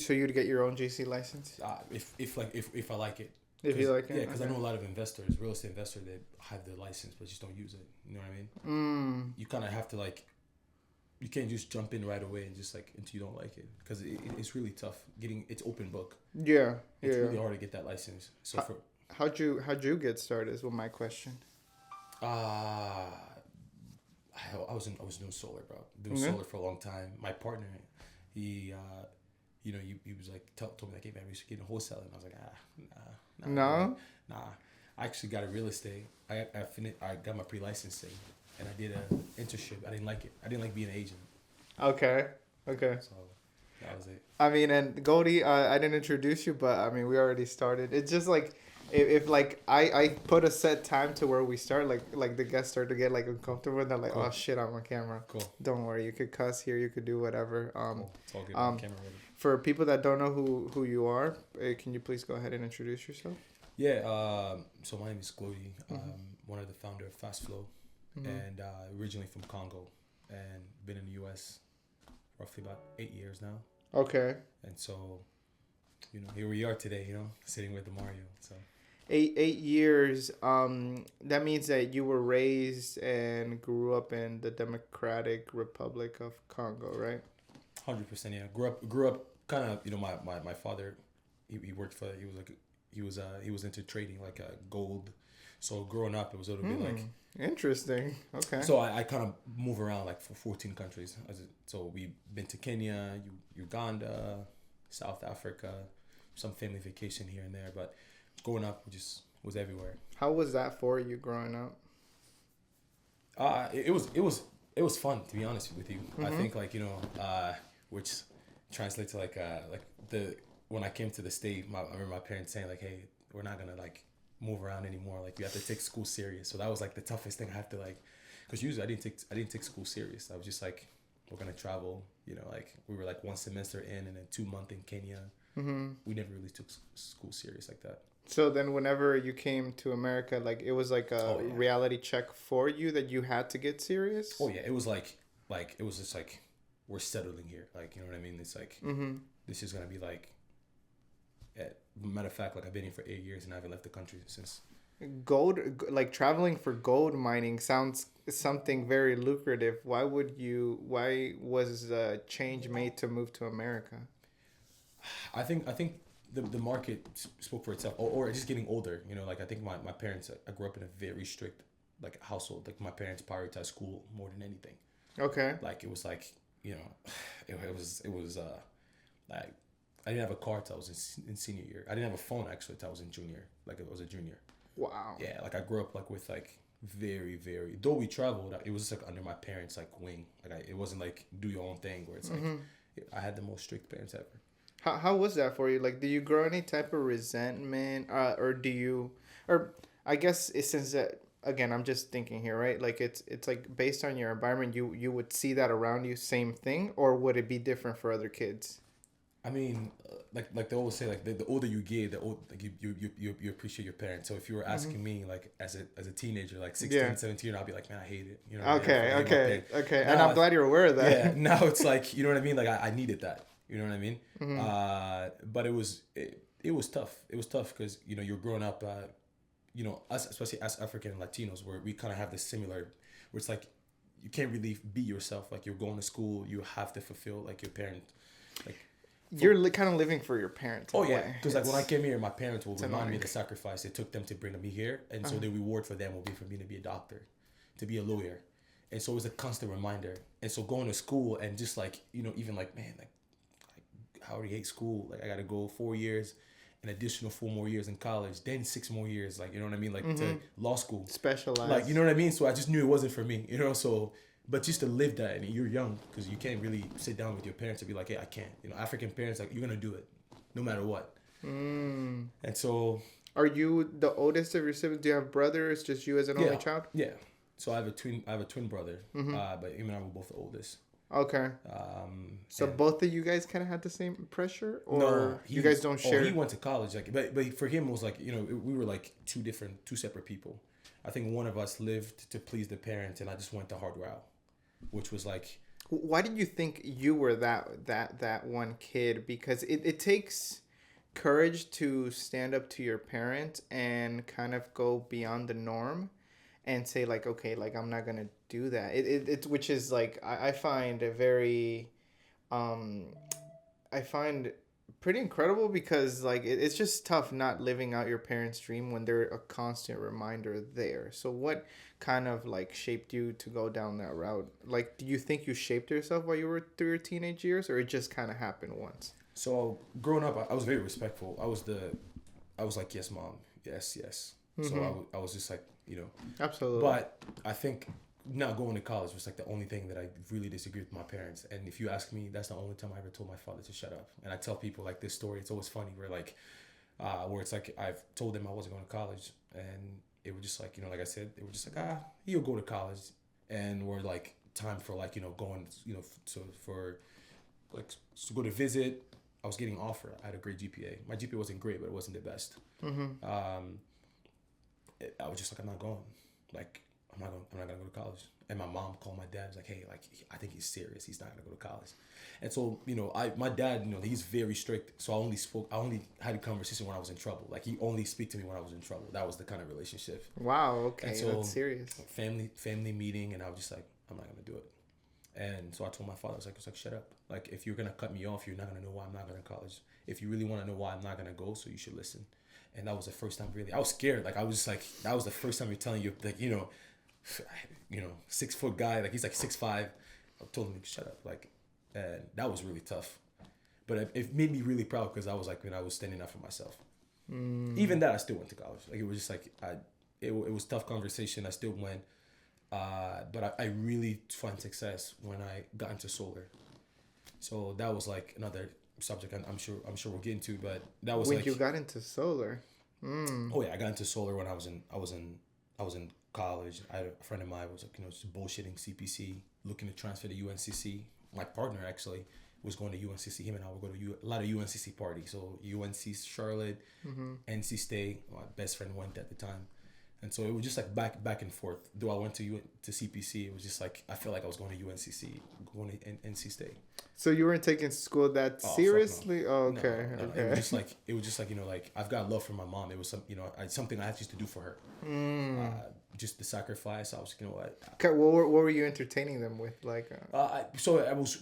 so you'd get your own GC license If I like it. if you like it. Yeah, because okay. I know a lot of investors, real estate investors, they have the license but just don't use it. You know what I mean? You kind of have to like, you can't just jump in right away and just like until you don't like it, because it's really tough getting. It's open book. Yeah, It's yeah. really hard to get that license. So How'd you get started? Is what my question. I was doing solar, bro. Doing solar for a long time. My partner, he he was like told me like, hey man, we should get in wholesaling. And I was like, nah. I actually got a real estate. I got my pre-licensing, and I did an internship. I didn't like it. I didn't like being an agent. Okay. So that was it. I mean, and Goldie, I didn't introduce you, but I mean, we already started. It's just like, if like I put a set time to where we start, like the guests start to get like uncomfortable, and they're like, cool. Oh shit, I'm on camera. Cool. Don't worry, you could cuss here, you could do whatever. Cool. It's all good. I'm camera ready. For people that don't know who you are, can you please go ahead and introduce yourself? Yeah. So my name is Glody. One of the founder of Fast Flow, and originally from Congo, and been in the U.S. roughly about 8 years now. Okay. And so, here we are today. Sitting with Mario. So. 8 years. That means that you were raised and grew up in the Democratic Republic of Congo, right? 100%. Yeah. Grew up kind of. My father, he worked for. He was into trading like gold. So growing up, it was a little bit like. Interesting. Okay. So I kind of move around like for 14 countries. So we've been to Kenya, Uganda, South Africa, some family vacation here and there, but. Growing up, just was everywhere. How was that for you growing up? It was fun, to be honest with you. I think which translates to when I came to the state, I remember my parents saying like, hey, we're not gonna like move around anymore. Like you have to take school serious. So that was like the toughest thing I have to like, because usually I didn't take school serious. I was just like, we're gonna travel. Like we were like 1 semester in and then 2 months in Kenya. We never really took school serious like that. So then whenever you came to America, like it was like a reality check for you that you had to get serious? Oh yeah, it was like it was just like, we're settling here. Like, you know what I mean? It's like, this is going to be like, matter of fact, like I've been here for 8 years and I haven't left the country since. Gold, like traveling for gold mining sounds something very lucrative. Why was the change made to move to America? I think the market spoke for itself, or just getting older. Like I think my parents. I grew up in a very strict like household. Like my parents prioritized school more than anything. Okay. Like it was like it was like I didn't have a car till I was in senior year. I didn't have a phone actually till I was in junior. Like I was a junior. Wow. Yeah, like I grew up like with like very though we traveled. It was just like under my parents like wing. Like it wasn't like do your own thing where it's like I had the most strict parents ever. How was that for you? Like, do you grow any type of resentment, or I guess it's since that again, I'm just thinking here, right? Like it's like based on your environment, you would see that around you, same thing, or would it be different for other kids? I mean, like they always say, like the older you get, the old like you appreciate your parents. So if you were asking me like as a teenager, like 16, 17, I'll be like, man, I hate it. Okay. Now, And I'm glad you're aware of that. Yeah. Now it's like, you know what I mean? Like I needed that. You know what I mean? But it was tough. It was tough because you're growing up. Us, especially as African and Latinos, where we kind of have this similar, where it's like you can't really be yourself. Like you're going to school, you have to fulfill like your parent. Like you're kind of living for your parents. Oh yeah, because like when I came here, my parents will remind me of the sacrifice it took them to bring me here, and so the reward for them will be for me to be a doctor, to be a lawyer, and so it was a constant reminder. And so going to school and just like even like man like. I already hate school. Like I got to go 4 years, an additional 4 more years in college, then 6 more years. Like, you know what I mean? Like to law school. Specialized. Like, you know what I mean? So I just knew it wasn't for me, so, but just to live that, and you're young because you can't really sit down with your parents and be like, hey, I can't. African parents, like you're going to do it no matter what. And so. Are you the oldest of your siblings? Do you have brothers? Just you as an only child? Yeah. So I have a twin brother, but him and I were both the oldest. Okay. So both of you guys kind of had the same pressure, or no, you guys don't share? He went to college, like, but for him it was like we were like two separate people. I think one of us lived to please the parents, and I just went the hard route, which was like Why did you think you were that one kid? Because it takes courage to stand up to your parent and kind of go beyond the norm and say like, okay, like I'm not gonna do that. It which is like I find a very um I find pretty incredible because like it's just tough not living out your parents' dream when they're a constant reminder there. So what kind of like shaped you to go down that route? Like, do you think you shaped yourself while you were through your teenage years, or it just kind of happened once? So growing up, I was very respectful. I was like, yes, mom, yes, yes. So I was just like, Absolutely. but I think now going to college was like the only thing that I really disagree with my parents. And if you ask me, that's the only time I ever told my father to shut up. And I tell people like this story. It's always funny where it's like I've told them I wasn't going to college, and it was just like like I said, they were just like he'll go to college, and we're like time for like going so for like to go to visit. I was getting offered. I had a great GPA. My GPA wasn't great, but it wasn't the best. I was just like, I'm not going. Like, I'm not gonna go to college. And my mom called my dad. Was like, hey, like, I think he's serious. He's not gonna go to college. And so, my dad, he's very strict. So I only had a conversation when I was in trouble. Like, he only speak to me when I was in trouble. That was the kind of relationship. Wow. Okay. And so, that's serious. Family meeting, and I was just like, I'm not gonna do it. And so I told my father, I was like, shut up. Like, if you're gonna cut me off, you're not gonna know why I'm not going to college. If you really want to know why I'm not gonna go, so you should listen. And that was the first time really. I was scared. Like I was just like, that was the first time you're telling you like 6 foot guy, like he's like 6'5". I told him to shut up. Like, and that was really tough. But it made me really proud because I was like when I was standing up for myself. Even that I still went to college. Like it was just like it was tough conversation. I still went. But I really found success when I got into solar. So that was like another subject I'm sure we'll get into, but that was when like you got into solar. Oh yeah, I got into solar when I was in college. I had a friend of mine was like, just bullshitting CPC, looking to transfer to UNCC. My partner actually was going to UNCC. Him and I would go to a lot of UNCC parties. So UNC Charlotte, NC State. My best friend went at the time. And so it was just like back and forth. Though I went to CPC, it was just like I felt like I was going to UNCC, going to NC State. So you weren't taking school that seriously? No. Oh, okay. No. Okay. It was just like like I've got love for my mom. It was something I had to do for her. Just the sacrifice. I was what. Okay, what were you entertaining them with? Like.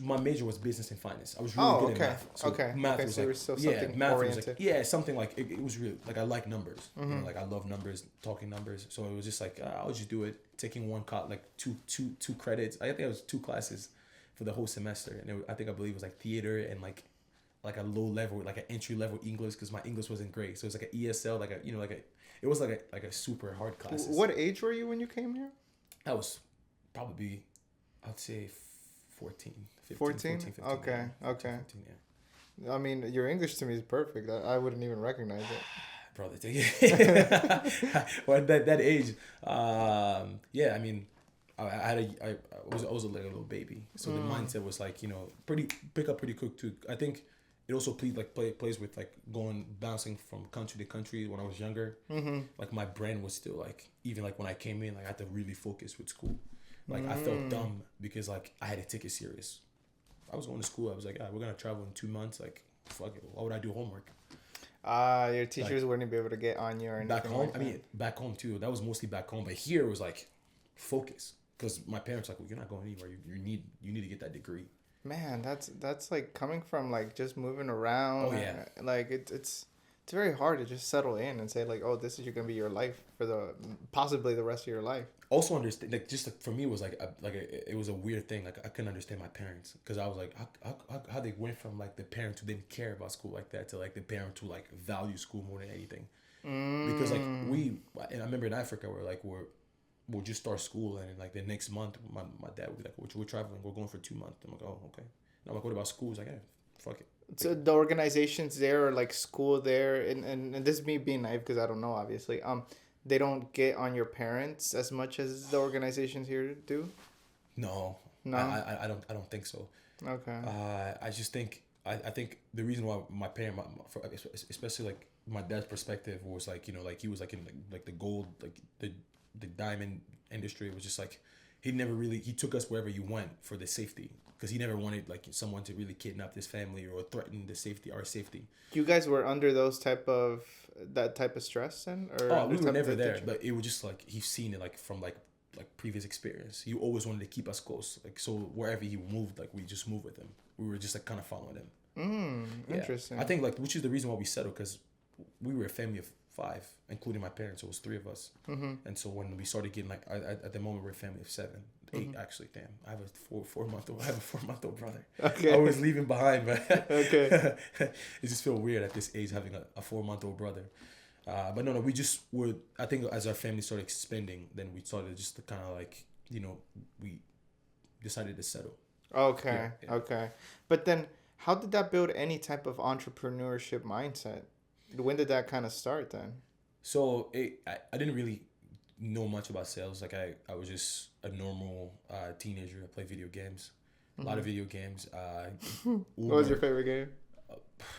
My major was business and finance. I was really good at math. So math was so like, you were still something oriented. Was like, something like it was really like I like numbers. Like I love numbers, talking numbers. So it was just like I'll just do it. Taking two credits. I think it was 2 classes for the whole semester, and I believe it was like theater and like a low level, like an entry level English because my English wasn't great. So it was like an ESL, it was like a super hard class. What age were you when you came here? I was probably, I'd say 14, 15. 14? 15, okay, yeah. okay. 15, yeah. I mean, your English to me is perfect. I wouldn't even recognize it. Probably take it. Well, at that age, yeah. I mean, I was like a little baby, so the mindset was like pick up pretty quick too. I think it also plays with like bouncing from country to country when I was younger. Like my brain was still like even like when I came in, like I had to really focus with school. Like I felt dumb because like I had to take it serious. I was going to school. I was like, we're gonna travel in 2 months. Like, fuck it. Why would I do homework? Your teachers wouldn't be able to get on you or anything. Back home, I mean, back home too. That was mostly back home, but here it was like focus because my parents were like, well, you're not going anywhere. You need to get that degree. Man, that's like coming from like just moving around. Oh yeah. Like it's very hard to just settle in and say like, oh, this is gonna be your life for possibly the rest of your life. Also understand like just like, for me it was it was a weird thing. Like I couldn't understand my parents because I was like how they went from like the parents who didn't care about school like that to like the parents who like value school more than anything. Because like and I remember in Africa where we'll just start school and like the next month my dad would be like, we're traveling, we're going for 2 months. I'm like, oh okay. And I'm like, what about school? He's like, yeah, fuck it. So the organizations there, or like school there, and this is me being naive because I don't know obviously. They don't get on your parents as much as the organizations here do. No. I don't think so. Okay. I just think I think the reason why my parent, especially like my dad's perspective was like like he was like in like the gold like the diamond industry. It was just like he never really he took us wherever you went for the safety because he never wanted like someone to really kidnap this family or threaten our safety. You guys were under that type of stress then, or Oh, we were type of never there, attention? but it was just like he's seen it like from like previous experience. He always wanted to keep us close, like so wherever he moved, like we just moved with him. We were just like kind of following him. Yeah. Interesting. I think like which is the reason why we settled because we were a family of 5, including my parents. So it was 3 of us, and so when we started getting like at the moment we're a family of 7, 8 actually. Damn, I have a 4-month-old. I have a 4-month-old brother. Okay. I was leaving behind, but Okay. it just feel weird at this age having a 4-month-old brother. But no, we just were. I think as our family started expanding, then we started just to kind of like we decided to settle. Okay. Yeah. Okay. But then, how did that build any type of entrepreneurship mindset? When did that kind of start then? So I didn't really know much about sales. Like I was just a normal teenager. I played video games, a lot of video games. What was your favorite game?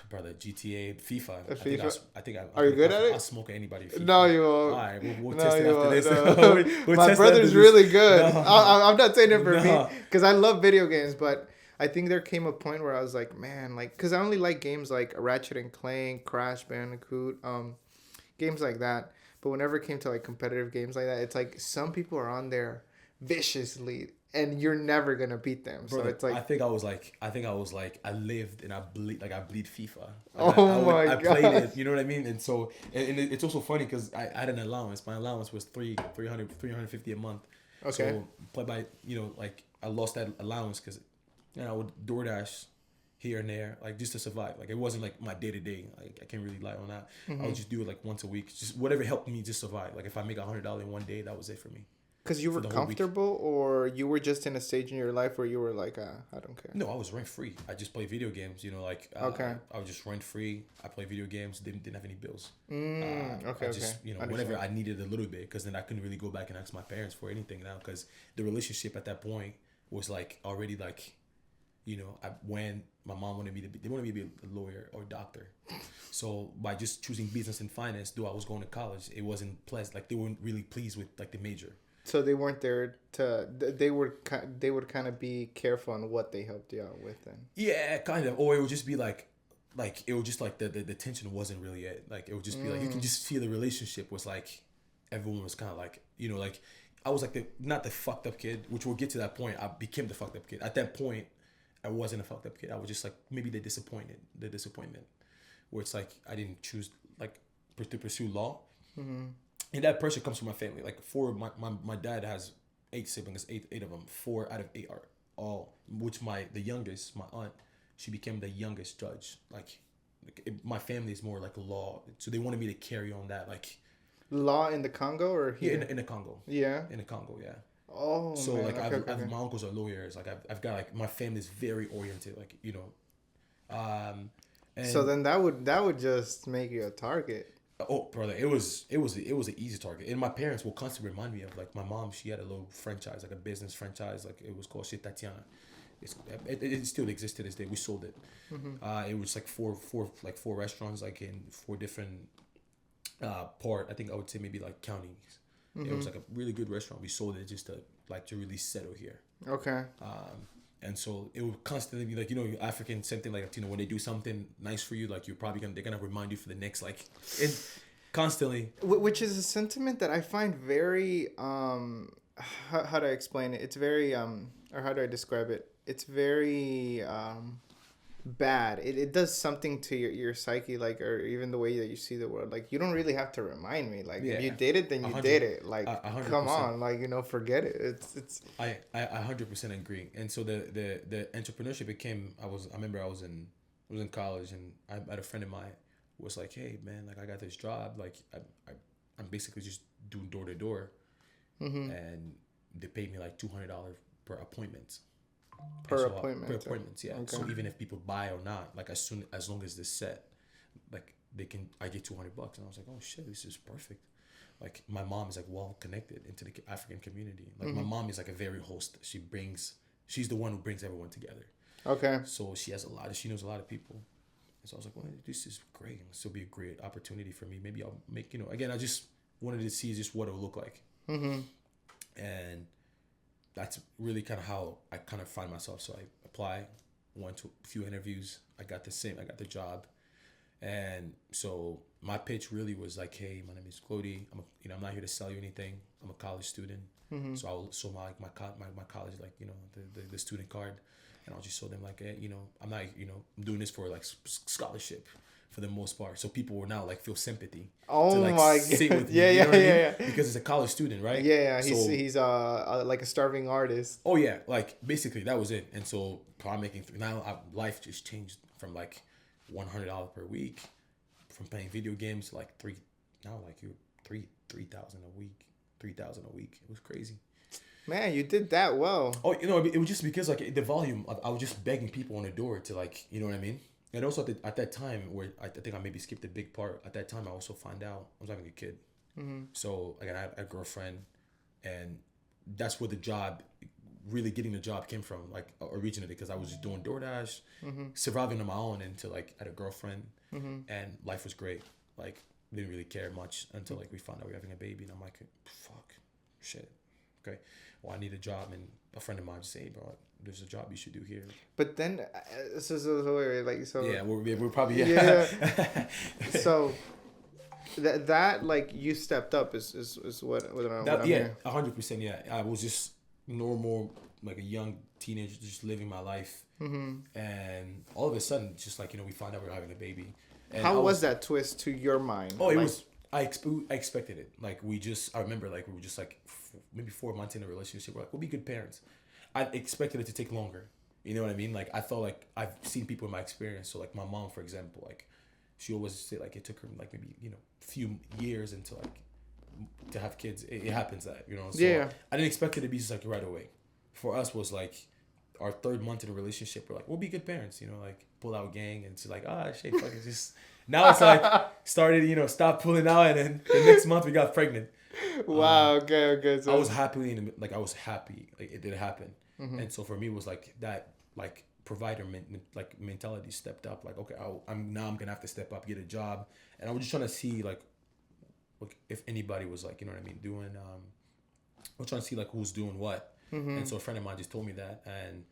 Brother, GTA, FIFA. FIFA? I think Are you good at it? I'll smoke anybody. FIFA. No, you won't. All right, we'll No, test it you after this. won't. No. We'll My test it brother's after this. really good. No. I'm not saying it for me No. because I love video games, but I think there came a point where I was like, man, like, because I only like games like Ratchet and Clank, Crash Bandicoot, games like that. But whenever it came to like competitive games like that, it's like some people are on there viciously, and you're never gonna beat them. So Brother, it's like, I think I was like I lived and I bleed FIFA. Like Oh my I played God. it, you know what I mean? And so it's also funny because I had an allowance. My allowance was 350 a month. Okay. So play by like I lost that allowance because I would DoorDash here and there like just to survive. Like it wasn't like my day to day. Like I can't really rely on that. I would just do it like once a week, just whatever helped me just survive. Like if I make $100 in one day, that was it for me. because you were the whole week. comfortable, or you were just in a stage in your life where you were like, I don't care. No, I was rent free. I just play video games. Like Okay. I was just rent free. I play video games. Didn't have any bills. Okay. I just whenever I needed a little bit, because then I couldn't really go back and ask my parents for anything now, because the relationship at that point was like already like, when my mom wanted me to be, they wanted me to be a lawyer or a doctor. So by just choosing business and finance, though I was going to college, it wasn't pleasant. Like they weren't really pleased with like the major. So they weren't there to. They would kind of be careful on what they helped you out with. Then. Yeah, kind of. Or it would just be like it would just like the tension wasn't really it. Like it would just be like you can just feel the relationship was like everyone was kind of like like I was like not the fucked up kid, which we'll get to that point. I became the fucked up kid. At that point, I wasn't a fucked up kid. I was just like maybe the disappointment, where it's like I didn't choose like to pursue law. And that pressure comes from my family. Like my dad has 8 siblings, eight of them. 4 out of 8 are all, which the youngest, my aunt, she became the youngest judge. Like my family is more like law, so they wanted me to carry on that like Law in the Congo or here? in the Congo. Yeah. In the Congo, yeah. Oh. So man. like Okay. my uncles are lawyers. Like I've got like my family's very oriented. Like and So then that would just make you a target. oh, brother, it was an easy target. And my parents will constantly remind me of like my mom. She had a little franchise, like a business franchise, like it was called Chez Tatiana. It still exists to this day. We sold it. It was like four restaurants, like in 4 different I think I would say maybe like counties. It was like a really good restaurant. We sold it just to really settle here. Okay. And so it would constantly be like, African, same thing, like, when they do something nice for you, like they're gonna remind you for the next, like, it constantly. Which is a sentiment that I find very, how do I explain it? It's very, or how do I describe it? It's very, bad. It does something to your psyche, like, or even the way that you see the world. Like, you don't really have to remind me. Like, if you did it, then you 100, did it. Like, 100%. come on, like, forget it. It's. I 100% agree. And so the entrepreneurship became. I remember I was in college, and I had a friend of mine was like, hey man, like I got this job, like I'm basically just doing door to door, and they paid me like $200 per appointment. Per appointment. Yeah. Okay. So even if people buy or not, like as long as this set, like I get $200, and I was like, oh shit, this is perfect. Like my mom is like well connected into the African community. Like my mom is like a very host. She's the one who brings everyone together. Okay. So she knows a lot of people. And so I was like, well, this is great. This will be a great opportunity for me. Maybe I'll make, again, I just wanted to see just what it would look like. And that's really kind of how I kind of find myself. So I apply, went to a few interviews. I got the job. And so my pitch really was like, hey, my name is Clody. I'm not here to sell you anything. I'm a college student. So I'll show my college, like, the student card. And I'll just show them like, hey, I'm not, I'm doing this for like scholarship for the most part. So people will now like feel sympathy Oh to like my sing god. with me. Yeah, You yeah, know what I mean? yeah, yeah. Because it's a college student, right? Yeah, So, he's like a starving artist. oh yeah, like basically that was it. And so probably making now life just changed from like $100 per week from playing video games to like you're 3,000 a week, 3,000 a week. It was crazy. Man, you did that well. Oh, it was just because like the volume. I was just begging people on the door to, like, you know what I mean. And also at that time where I think I maybe skipped a big part. At that time, I also found out I was having a kid. So again, I had a girlfriend, and that's where the job, really getting the job came from, like originally, because I was just doing DoorDash, surviving on my own, until like I had a girlfriend, and life was great. Like, didn't really care much until like we found out we were having a baby, and I'm like, fuck, shit, okay, well, I need a job. And a friend of mine just said, hey, bro, there's a job you should do here. But then, Yeah, we're probably yeah. So that like you stepped up is what I'm yeah, hearing. 100%. Yeah, I was just normal, like a young teenager, just living my life, and all of a sudden, just like, we found out we were having a baby. And How was that twist to your mind? Oh, it Like, was. I expected it. Like, I remember, like, we were just like maybe 4 months in a relationship. We're like, we'll be good parents. I expected it to take longer. You know what I mean? Like, I felt like I've seen people in my experience. So like my mom, for example, like she always say like it took her like maybe few years until like to have kids. It happens that So Yeah. I didn't expect it to be just like right away. For us was like our 3rd month in a relationship. We're like, we'll be good parents. Like pull out gang, and it's like, shit, fuck it, just. Now it's like started, stop pulling out, and then the next month we got pregnant. Wow. Okay. So I was happy I was happy like it did happen, and so for me it was like that, like provider mentality stepped up. Like, okay, I'm gonna have to step up, get a job, and I was just trying to see like if anybody was like, you know what I mean, doing. I was trying to see like who's doing what, and so a friend of mine just told me that, and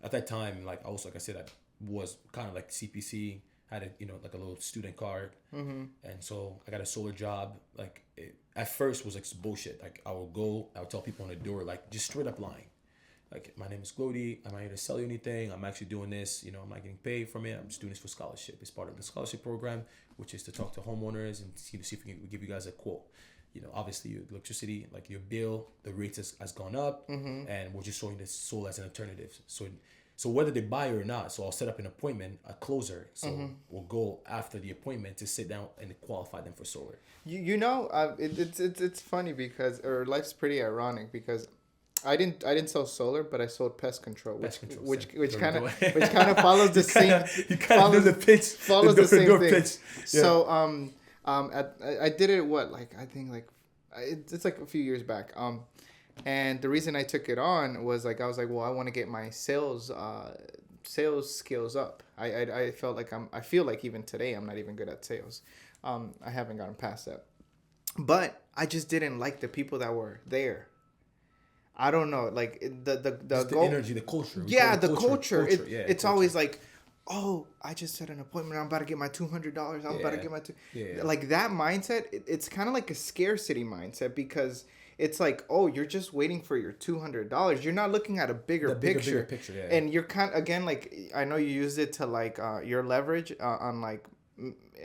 at that time, like I said, I was kind of like CPC. Had like a little student card, and so I got a solar job. Like at first was like bullshit. Like I would tell people on the door, like just straight up lying, like, my name is Glody, I'm not here to sell you anything, I'm actually doing this, I'm not getting paid from it, I'm just doing this for scholarship. It's part of the scholarship program, which is to talk to homeowners and see if we can give you guys a quote. Obviously your electricity, like your bill, the rates has gone up, and we're just showing this solar as an alternative. So whether they buy or not, so I'll set up an appointment, a closer. So we'll go after the appointment to sit down and qualify them for solar. It's funny because, or life's pretty ironic because I didn't sell solar, but I sold pest control, which kind of follows the same. You kind of do the pitch. Follows the same thing. Pitch. Yeah. So I did it it's like a few years back. And the reason I took it on was like I was like, well, I want to get my sales skills up. I felt like I feel like even today I'm not even good at sales. I haven't gotten past that, but I just didn't like the people that were there. I don't know, like the energy, the culture. Yeah, the culture. It's culture. Always like, oh, I just set an appointment. I'm about to get my $200. I'm about to get my like that mindset. It's kind of like a scarcity mindset because it's like, oh, you're just waiting for your $200. You're not looking at a bigger picture. Yeah. And you're kind of, again, like, I know you used it to like your leverage on like,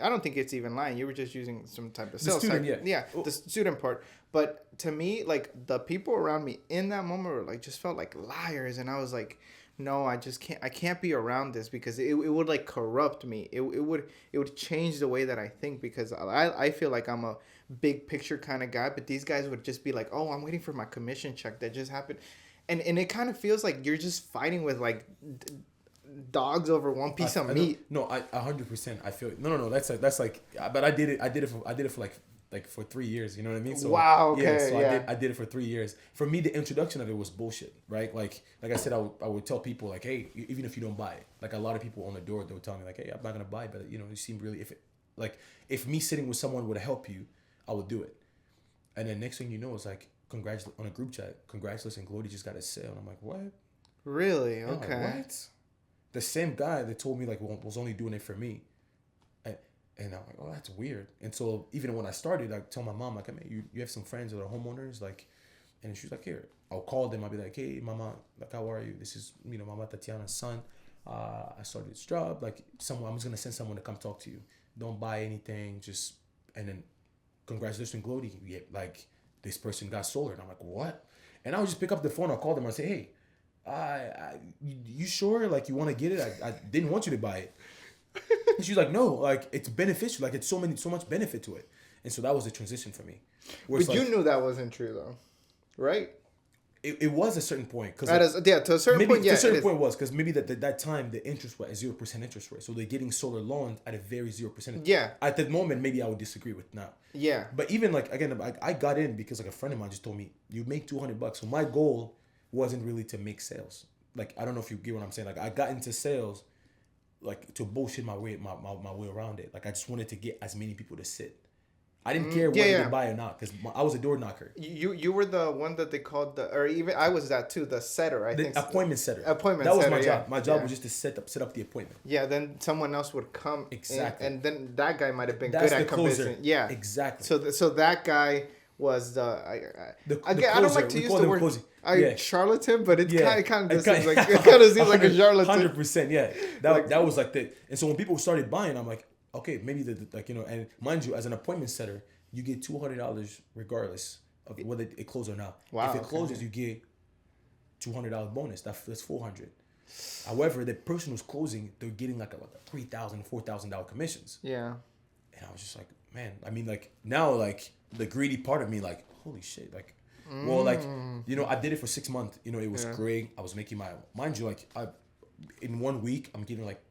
I don't think it's even lying. You were just using some type of sales. The student part. But to me, like the people around me in that moment were like, just felt like liars. And I was like, no, I can't be around this because it would like corrupt me. It would change the way that I think because I feel like I'm a big picture kind of guy, but these guys would just be like, oh, I'm waiting for my commission check that just happened. And it kind of feels like you're just fighting with like dogs over one piece of meat. No, I 100%. I feel no. That's like, but I did it for like for 3 years. You know what I mean? So wow. Okay. Yeah. So I did it for 3 years. For me, the introduction of it was bullshit, right? Like I said, I would tell people like, hey, even if you don't buy it, like a lot of people on the door, they would tell me like, hey, I'm not gonna buy it, but you seem really if me sitting with someone would help you, I would do it. And then next thing you know, it's like congratulate on a group chat, congratulations, Glory just got a sale. And I'm like, what? Really? And I'm like, Okay. what? The same guy that told me like was only doing it for me. And I'm like, oh, that's weird. And so even when I started, I tell my mom, like, I mean, you have some friends that are homeowners, like, and she's like, here, I'll call them. I'll be like, hey, mama, like, how are you? This is, Mama Tatiana's son. I started this job. Like, I'm just going to send someone to come talk to you. Don't buy anything. And then congratulations, Glody. Yeah, like, this person got solar. And I'm like, what? And I would just pick up the phone. I'll call them. I'll say, hey, you sure? Like, you want to get it? I didn't want you to buy it. And she's like, no, like, it's beneficial. Like, it's so much benefit to it. And so that was the transition for me. But you knew that wasn't true, though, right? It was a certain point. To a certain point, yeah. To a certain point was, because maybe that time, the interest was a 0% interest rate. So they're getting solar loans at a very 0%. Yeah. At that moment, maybe I would disagree with now. Yeah. But even, like, again, I got in because, like, a friend of mine just told me, you make $200. So my goal wasn't really to make sales. Like, I don't know if you get what I'm saying. Like, I got into sales, like, to bullshit my way around it. Like, I just wanted to get as many people to sit. I didn't care whether they buy or not, because I was a door knocker. You were the one that they called or even I was that too, the setter. I think appointment setter. That was setter, my job. Yeah. My job was just to set up the appointment. Yeah, then someone else would come. Exactly. And then that guy might have been That's good at convincing. Yeah. Exactly. So that guy was I don't like to use the word charlatan, but it kind of seems like a charlatan. 100%. Yeah. That was like the. And so when people started buying, I'm like, okay, maybe and mind you, as an appointment setter, you get $200 regardless of whether it closes or not. Wow, if it closes, you get $200 bonus. That's $400. However, the person who's closing, they're getting like a $3,000, $4,000 commissions. Yeah. And I was just like, man, I mean, like, now, like, the greedy part of me, like, holy shit, like, well, like, I did it for 6 months. It was great. I was making mind you, like, in 1 week, I'm getting like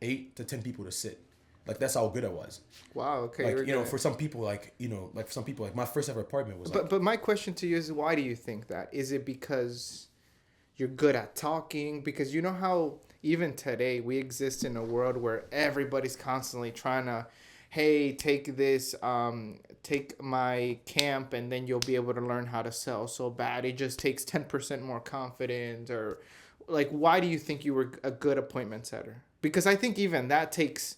8 to 10 people to sit. Like, that's how good I was. Wow. Okay. Like, for some people, like, my first ever apartment was. But my question to you is, why do you think that? Is it because you're good at talking? Because you know how even today we exist in a world where everybody's constantly trying to, hey, take this, take my camp, and then you'll be able to learn how to sell so bad. It just takes 10% more confidence, or like, why do you think you were a good appointment setter? Because I think even that takes,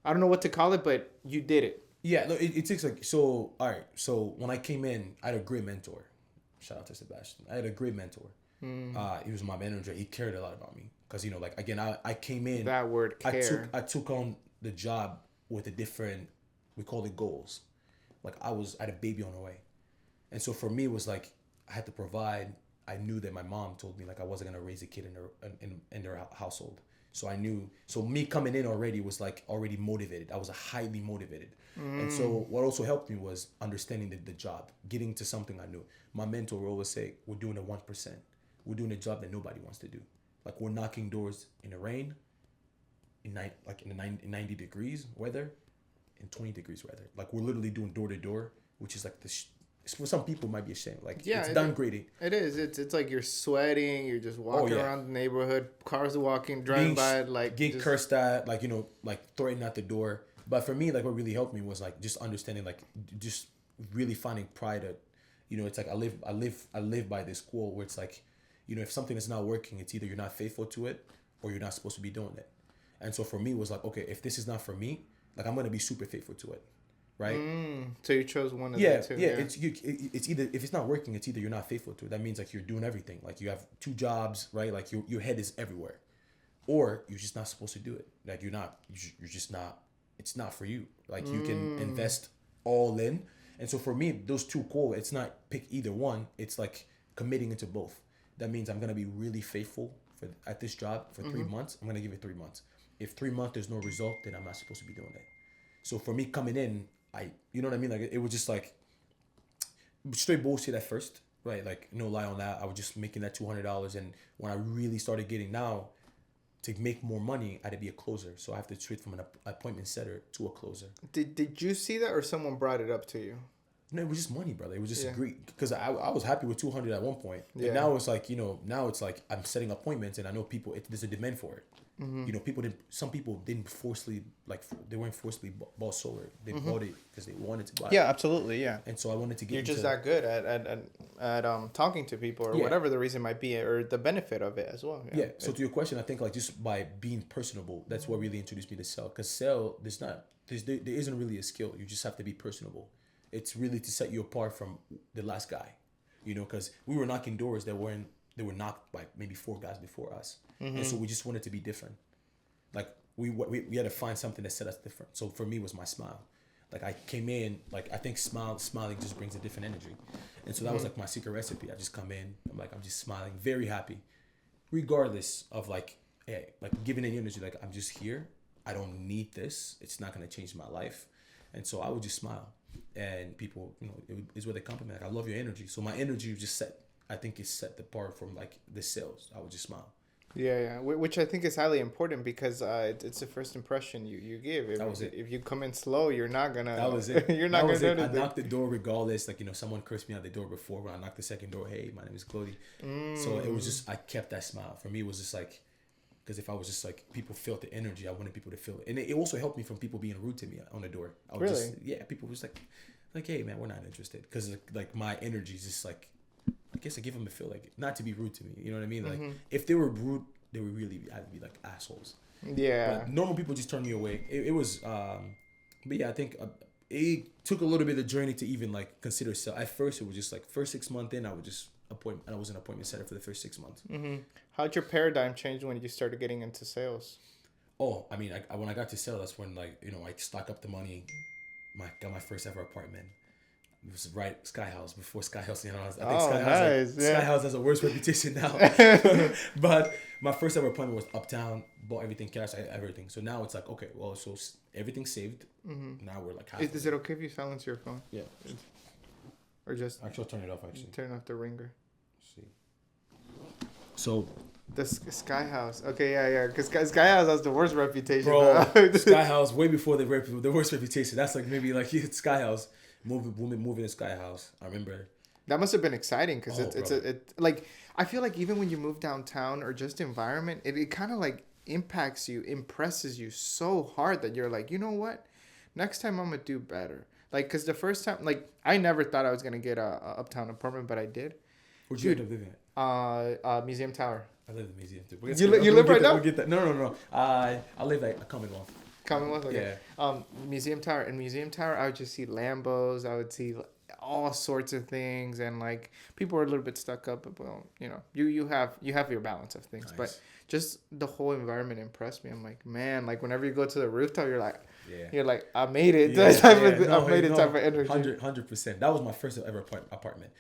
I don't know what to call it, but you did it. Yeah, no, it takes like, so, all right. So when I came in, I had a great mentor. Shout out to Sebastian. I had a great mentor. He was my manager. He cared a lot about me. Because, like, again, I came in. That word, care. I took on the job with a different, we call it goals. Like, I had a baby on the way. And so for me, it was like, I had to provide. I knew that my mom told me, like, I wasn't going to raise a kid in their household. So I knew, so me coming in already was like already motivated. I was highly motivated. And so what also helped me was understanding the job, getting to something I knew. My mentor would always say, we're doing the 1%. We're doing a job that nobody wants to do. Like, we're knocking doors in the rain, in 90 degrees weather, in 20 degrees weather. Like, we're literally doing door to door, which is like for some people it might be a shame. Like, it's downgrading. It is. It's like you're sweating. You're just walking around the neighborhood. Cars are walking, driving by. Like, get cursed at. Like, like threatened at the door. But for me, like, what really helped me was like just understanding, like, just really finding pride at, it's like I live by this quote where it's like, if something is not working, it's either you're not faithful to it or you're not supposed to be doing it. And so for me, it was like, okay, if this is not for me, like, I'm gonna be super faithful to it. Right. So you chose one of the two. Yeah. It's either, if it's not working, it's either you're not faithful to it. That means like you're doing everything. Like, you have 2 jobs, right? Like, your head is everywhere, or you're just not supposed to do it. Like, you're just not. It's not for you. Like, you can invest all in. And so for me, those 2 core. It's not pick either one. It's like committing into both. That means I'm gonna be really faithful at this job for 3 months. I'm gonna give it 3 months. If 3 months there's no result, then I'm not supposed to be doing it. So for me coming in, you know what I mean? Like, it was just like straight bullshit at first, right? Like, no lie on that. I was just making that $200. And when I really started getting now, to make more money, I had to be a closer. So I have to switch from an appointment setter to a closer. Did you see that, or someone brought it up to you? No, it was just money, brother. It was just Yeah. great because I was happy with 200 at one point, Yeah. and now it's like now it's like I'm setting appointments, and I know people. There's a demand for it. People didn't. Some people didn't forcefully they weren't forcefully bought solar. They bought it because they wanted to buy it. Yeah, absolutely. Yeah. And so I wanted to get. You're just into, that good at talking to people or Yeah. whatever the reason might be or the benefit of it as well. Yeah. So to your question, I think like just by being personable, that's what really introduced me to sell. Because sell, there isn't really a skill. You just have to be personable. It's really to set you apart from the last guy, because we were knocking doors that they were knocked by maybe 4 guys before us, and so we just wanted to be different. Like we had to find something that set us different. So for me, it was my smile. Like I came in, like I think smiling just brings a different energy, and so that was like my secret recipe. I just come in, I'm just smiling, very happy, regardless of like giving any energy. Like I'm just here. I don't need this. It's not gonna change my life, and so I would just smile. And people, it is where they compliment. Like, I love your energy. So my energy just set. I think it's set apart from like the sales. I would just smile. Yeah. Which I think is highly important because it's the first impression you give. That was it. If you come in slow, you're not gonna. That was it. You're not gonna do anything. I knocked the door regardless. Like someone cursed me out the door before. When I knocked the second door, hey, my name is Clody. So it was just I kept that smile. For me, it was just like. Because if I was just like people felt the energy, I wanted people to feel it, and it also helped me from people being rude to me on the door. I would Really? people was like, hey man, we're not interested, because like my energy is just like, I guess I give them a feel like not to be rude to me. You know what I mean? Like if they were rude, they would really had to be like assholes. Yeah. But normal people just turn me away. It was, but yeah, I think it took a little bit of journey to even like consider sell. At first, it was just like first 6 months in, I would just appointment. I was an appointment setter for the first 6 months. How'd your paradigm change when you started getting into sales? Oh, I mean, when I got to sell, that's when I stock up the money. Got my first ever apartment. It was right Sky House before Sky House. I think Sky House has a worse reputation now. But my first ever appointment was uptown. Bought everything cash, everything. So now it's like, okay, well, so everything's saved. Now we're like half. Is it okay if you silence your phone? Yeah. Or just actually, I'll turn it off. Actually, turn off the ringer. Let's see. So the Sky House. Okay, yeah. Because Sky House has the worst reputation. Bro, Sky House way before the worst reputation. That's like maybe like Sky House. Moving to Sky House. I remember. That must have been exciting because it's like I feel like even when you move downtown or just environment, it kind of like impacts you, impresses you so hard that you're like, you know what, next time I'm gonna do better. Like, cause the first time, like I never thought I was gonna get a uptown apartment, but I did. Where'd you end up living at? Museum Tower. I live in Museum too. You live right now? We'll get that. No. I live at a Commonwealth. Commonwealth. Okay. Yeah. Museum Tower. In Museum Tower, I would just see Lambos. I would see all sorts of things, and like people were a little bit stuck up. But well, you have your balance of things. Nice. But just the whole environment impressed me. I'm like, man, like whenever you go to the rooftop, you're like, I made it. I made it type of energy. 100%. That was my first ever apartment.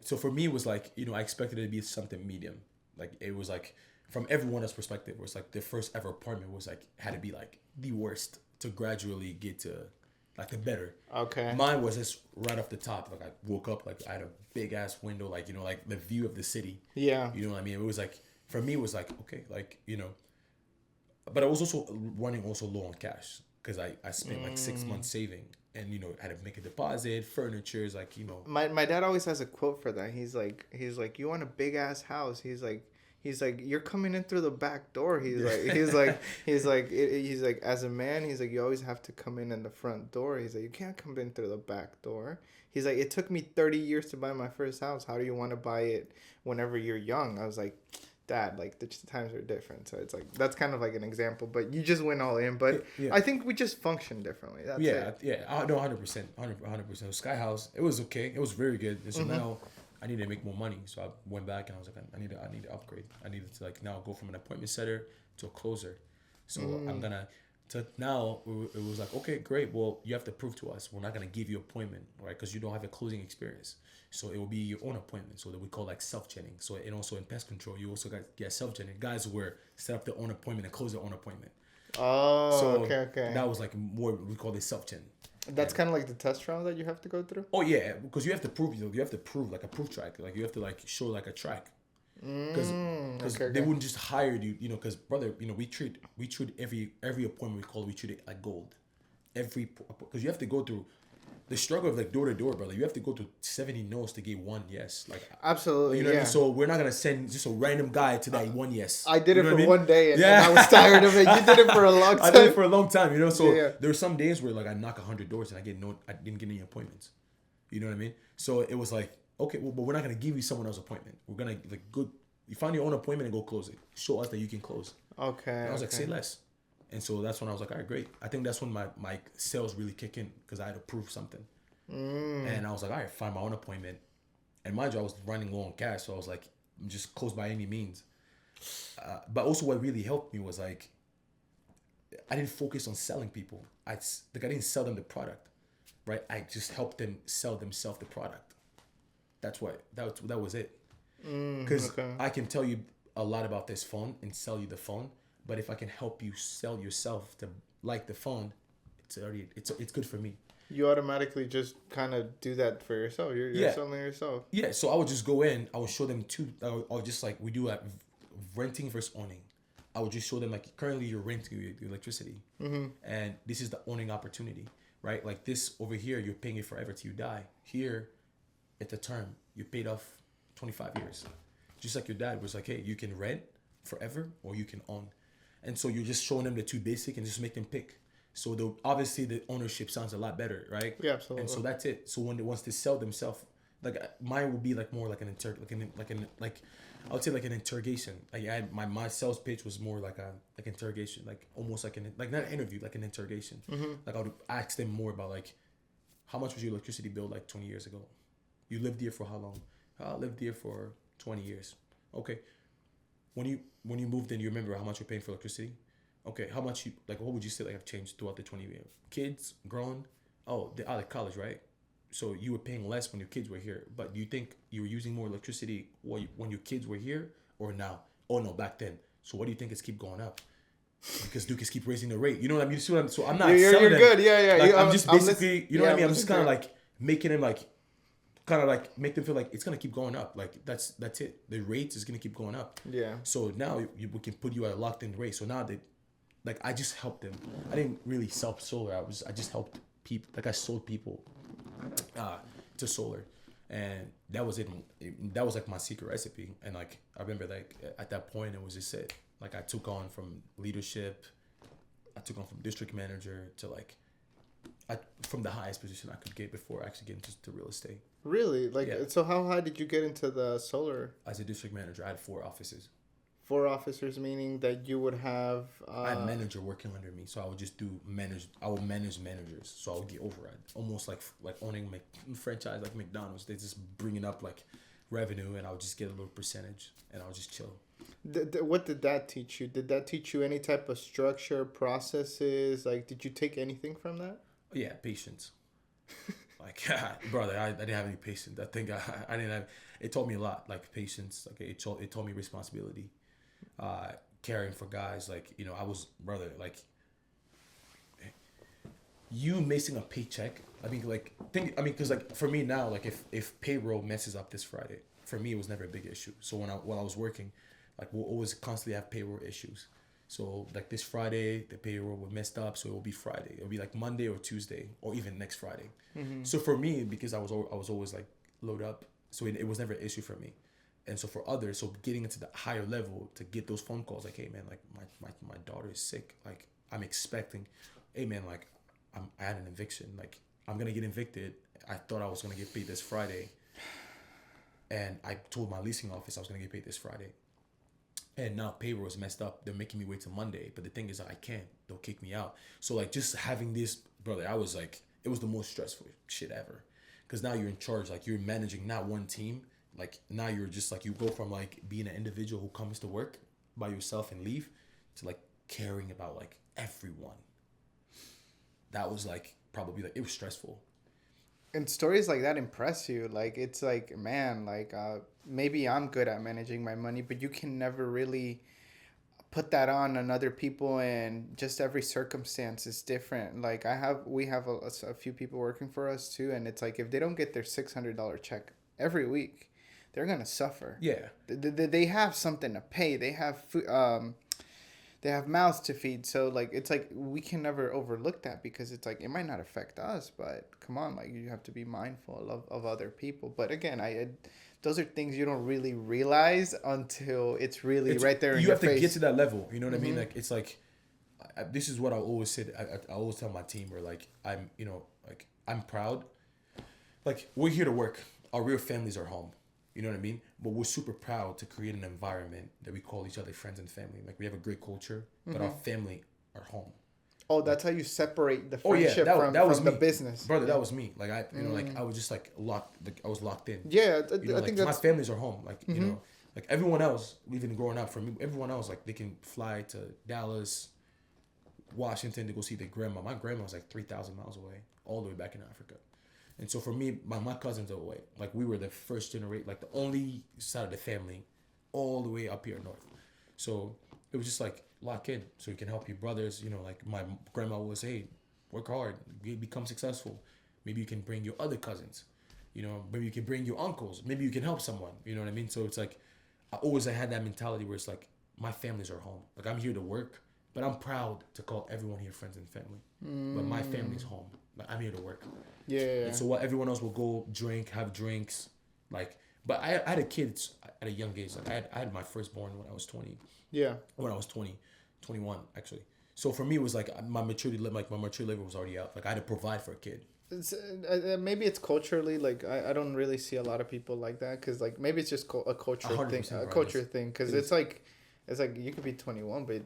So for me it was like, I expected it to be something medium. Like it was like from everyone's perspective, it was like the first ever apartment was like had to be like the worst to gradually get to like the better. Okay. Mine was just right off the top. Like I woke up, like I had a big ass window, like like the view of the city. Yeah. You know what I mean? It was like for me it was like okay, like but I was also running also low on cash because I spent like 6 months saving and had to make a deposit, furniture's like My dad always has a quote for that. He's like you want a big ass house. He's like you're coming in through the back door. He's like as a man, he's like you always have to come in the front door. He's like you can't come in through the back door. He's like it took me 30 years to buy my first house. How do you want to buy it whenever you're young? I was like, Dad, like the times are different. So it's like that's kind of like an example, but you just went all in. But I think we just function differently. That's it. No, 100%. Sky House, it was okay. It was very good. And so now I need to make more money. So I went back and I was like, I need to upgrade. I needed to like now go from an appointment setter to a closer. So I'm gonna. Now it was like, okay, great. Well, you have to prove to us. We're not gonna give you appointment, right? Because you don't have a closing experience. So it will be your own appointment. So that we call like self-genning. So and also in pest control, you also get self-genning. Guys who set up their own appointment and close their own appointment. Oh, so okay. That was like more we call it self-gen. That's kind of like the test trial that you have to go through. Oh yeah, because you have to prove like a proof track. Like you have to like show like a track. Because they wouldn't just hire you, because brother, we treat every appointment we treat it like gold. Because you have to go through the struggle of like door to door, brother. You have to go to 70 no's to get one yes. Like, Absolutely, you know what I yeah. mean? So we're not gonna send just a random guy to that one yes. I did You it know for what I mean? one day, and Yeah. I was tired of it. You did it for a long time. I did it for a long time, you know. So Yeah. there were some days where like I knock 100 doors and I didn't get any appointments. You know what I mean? So it was like, okay, well, but we're not gonna give you someone else's appointment. We're gonna like good. You find your own appointment and go close it. Show us that you can close. Okay. And I was like, okay. say less. And so that's when I was like, all right, great. I think that's when my sales really kick in because I had to prove something. And I was like, all right, find my own appointment. And mind you, I was running low on cash, so I was like, just close by any means. But also, what really helped me was like, I didn't focus on selling people. I didn't sell them the product, right? I just helped them sell themselves the product. That was it. Because Okay. I can tell you a lot about this phone and sell you the phone, but if I can help you sell yourself to like the phone, it's good for me. You automatically just kind of do that for yourself. You're Yeah. selling yourself. Yeah, so I would just go in. I would show them or just like we do at renting versus owning. I would just show them like currently you're renting your electricity, and this is the owning opportunity, right? Like this over here, you're paying it forever till you die. Here, it's a term. You paid off 25 years, just like your dad was like, hey, you can rent forever or you can own, and so you're just showing them the two basic and just make them pick. So obviously the ownership sounds a lot better, right? Yeah, absolutely. And so that's it. So when they wants to sell themselves, like mine would be like more like I would say like an interrogation. Like my sales pitch was more like interrogation, like almost like not an interview, like an interrogation. Like I would ask them more about like, how much was your electricity bill like 20 years ago? You lived here for how long? I lived here for 20 years. Okay. When you moved in, you remember how much you're paying for electricity? Okay, how much what would you say like have changed throughout the 20 years? Kids grown? Oh, they're out of college, right? So you were paying less when your kids were here, but do you think you were using more electricity when your kids were here or now? Oh no, back then. So what do you think is keep going up? Because Duke is keep raising the rate. You know what I mean? So I'm not selling You're them. good. Yeah. Like, I'm just basically, you know what I mean? I'm I'm just kind of listening. like making them like, kind of like make them feel like it's gonna keep going up. Like that's it. The rate is gonna keep going up. Yeah. So now we can put you at a locked in rate. So now like I just helped them. I didn't really sell solar. I just helped people. Like I sold people to solar, and that was it. That was like my secret recipe. And like I remember like at that point it was just it. Like I took on from leadership. I took on from district manager to like from the highest position I could get before actually getting to real estate. Really? Like, Yeah. so how high did you get into the solar? As a district manager, I had 4 offices. 4 officers, meaning that you would have. I had a manager working under me, so I would just I would manage managers, so I would get override, almost like owning franchise like McDonald's. They just bring it up like revenue, and I would just get a little percentage, and I would just chill. What did that teach you? Did that teach you any type of structure, processes? Like, did you take anything from that? Yeah, patience. Like, brother, I didn't have any patience. I think I didn't have. It taught me a lot, like patience. Like it taught me responsibility, caring for guys. Like I was brother. Like you missing a paycheck. I mean, because like for me now, like if payroll messes up this Friday, for me it was never a big issue. So while I was working, like we'll always constantly have payroll issues. So like this Friday, the payroll was messed up, so it will be Friday. It'll be like Monday or Tuesday or even next Friday. So for me, because I was always like load up, so it was never an issue for me. And so for others, so getting into the higher level to get those phone calls like, hey man, like my daughter is sick. Like I'm expecting, hey man, like I had an eviction. Like I'm gonna get evicted. I thought I was gonna get paid this Friday, and I told my leasing office I was gonna get paid this Friday. And now payroll is messed up. They're making me wait till Monday. But the thing is, I can't. They'll kick me out. So like just having this, brother, I was like, it was the most stressful shit ever. Because now you're in charge. Like you're managing not one team. Like now you're just like, you go from like being an individual who comes to work by yourself and leave to like caring about like everyone. That was like probably like, it was stressful. And stories like that impress you. Like, it's like, man, like, maybe I'm good at managing my money, but you can never really put that on other people, and just every circumstance is different. Like we have a few people working for us too, and it's like if they don't get their $600 check every week, they're gonna suffer. Yeah. They have something to pay. They have food, they have mouths to feed. So like it's like we can never overlook that because it's like it might not affect us, but come on, like you have to be mindful of other people. But again, those are things you don't really realize until it's really It's right there in you your have to get face. to that level. You know what I mean? Like it's like this is what I always said. I always tell my team where like I'm like I'm proud. Like we're here to work. Our real families are home. You know what I mean? But we're super proud to create an environment that we call each other friends and family. Like we have a great culture, but our family are home. Oh, that's how you separate the Oh yeah, friendship that was from me, the business. brother. Yeah. That was me. Like I, like I was just like locked. Like I was locked in. Yeah, I Like think my that's families are home. Like like everyone else, even growing up, for me, everyone else, like they can fly to Dallas, Washington to go see their grandma. My grandma was like 3,000 miles away, all the way back in Africa. And so for me, my cousins are away. Like we were the first generation, like the only side of the family, all the way up here north. So it was just like lock in, so you can help your brothers. Like my grandma would say, work hard, become successful. Maybe you can bring your other cousins. Maybe you can bring your uncles. Maybe you can help someone. You know what I mean? So it's like I had that mentality where it's like my families are home. Like I'm here to work, but I'm proud to call everyone here friends and family. But my family's home. Like I'm here to work. yeah. And so what everyone else will go drink, have drinks, like. But I had a kid at a young age. Like I had my firstborn when I was 20. Yeah. When I was 20, 21 actually. So for me it was like my maturity level was already out. Like I had to provide for a kid. Maybe it's culturally like I don't really see a lot of people like that because like maybe it's just a culture thing, 100%, bro, culture thing because it it's like you could be 21 but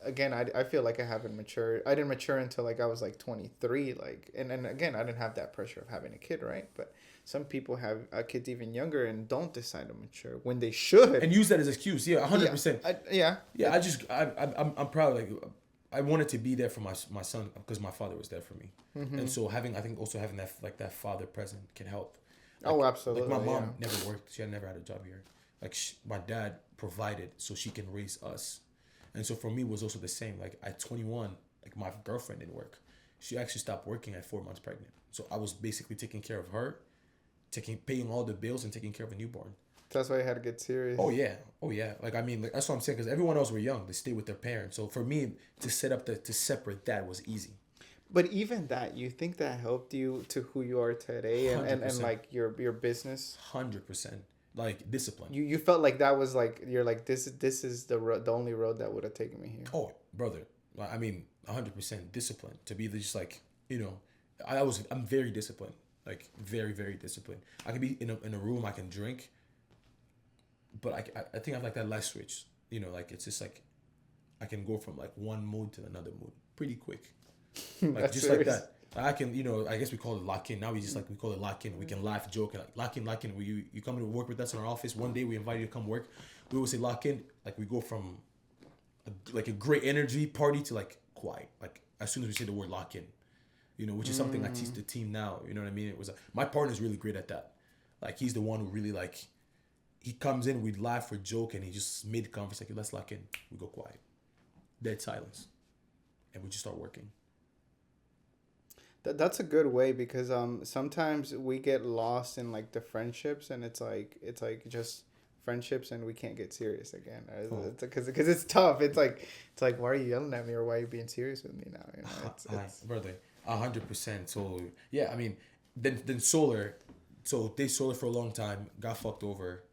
again I feel like I haven't matured. I didn't mature until like I was like 23 like and again I didn't have that pressure of having a kid, right? But some people have kids even younger and don't decide to mature when they should and use that as an excuse. Yeah, 100%. Yeah. Yeah, I'm proud. Like I wanted to be there for my son because my father was there for me, and so I think also having that father present can help. Like, Oh, absolutely. Like my mom never worked; she had never had a job here. Like my dad provided so she can raise us, and so for me it was also the same. Like at 21, like my girlfriend didn't work; she actually stopped working at 4 months pregnant. So I was basically taking care of her, paying all the bills and taking care of a newborn. That's why I had to get serious. Oh yeah. Like I mean, like, that's what I'm saying. Because everyone else were young, they stayed with their parents. So for me to to separate that was easy. But even that, you think that helped you to who you are today and 100%. like your business? 100%. Like discipline. You felt like that was like you're like this is the only road that would have taken me here. Oh, brother. I mean, 100% discipline. To be just like I'm very disciplined. Like very very disciplined. I can be in a room. I can drink. But I think I have like that light switch. Like it's just like I can go from like one mood to another mood pretty quick. Like just serious. like that. I can, I guess we call it lock in. Now we call it lock in. We can laugh, joke, and like lock in. You come to work with us in our office. One day we invite you to come work. We always say lock in. Like we go from a great energy party to like quiet. Like as soon as we say the word lock in, which is something I teach the team now. You know what I mean? It was my partner's really great at that. Like he's the one who really like. He comes in, we laugh or joke, and he just made the conversation. Let's lock in. We go quiet, dead silence, and we just start working. That's a good way because sometimes we get lost in like the friendships and it's like just friendships and we can't get serious again because it's tough. It's like why are you yelling at me or why are you being serious with me now? It's Brother, 100%. So yeah, I mean, then solar. So they solar for a long time, got fucked over.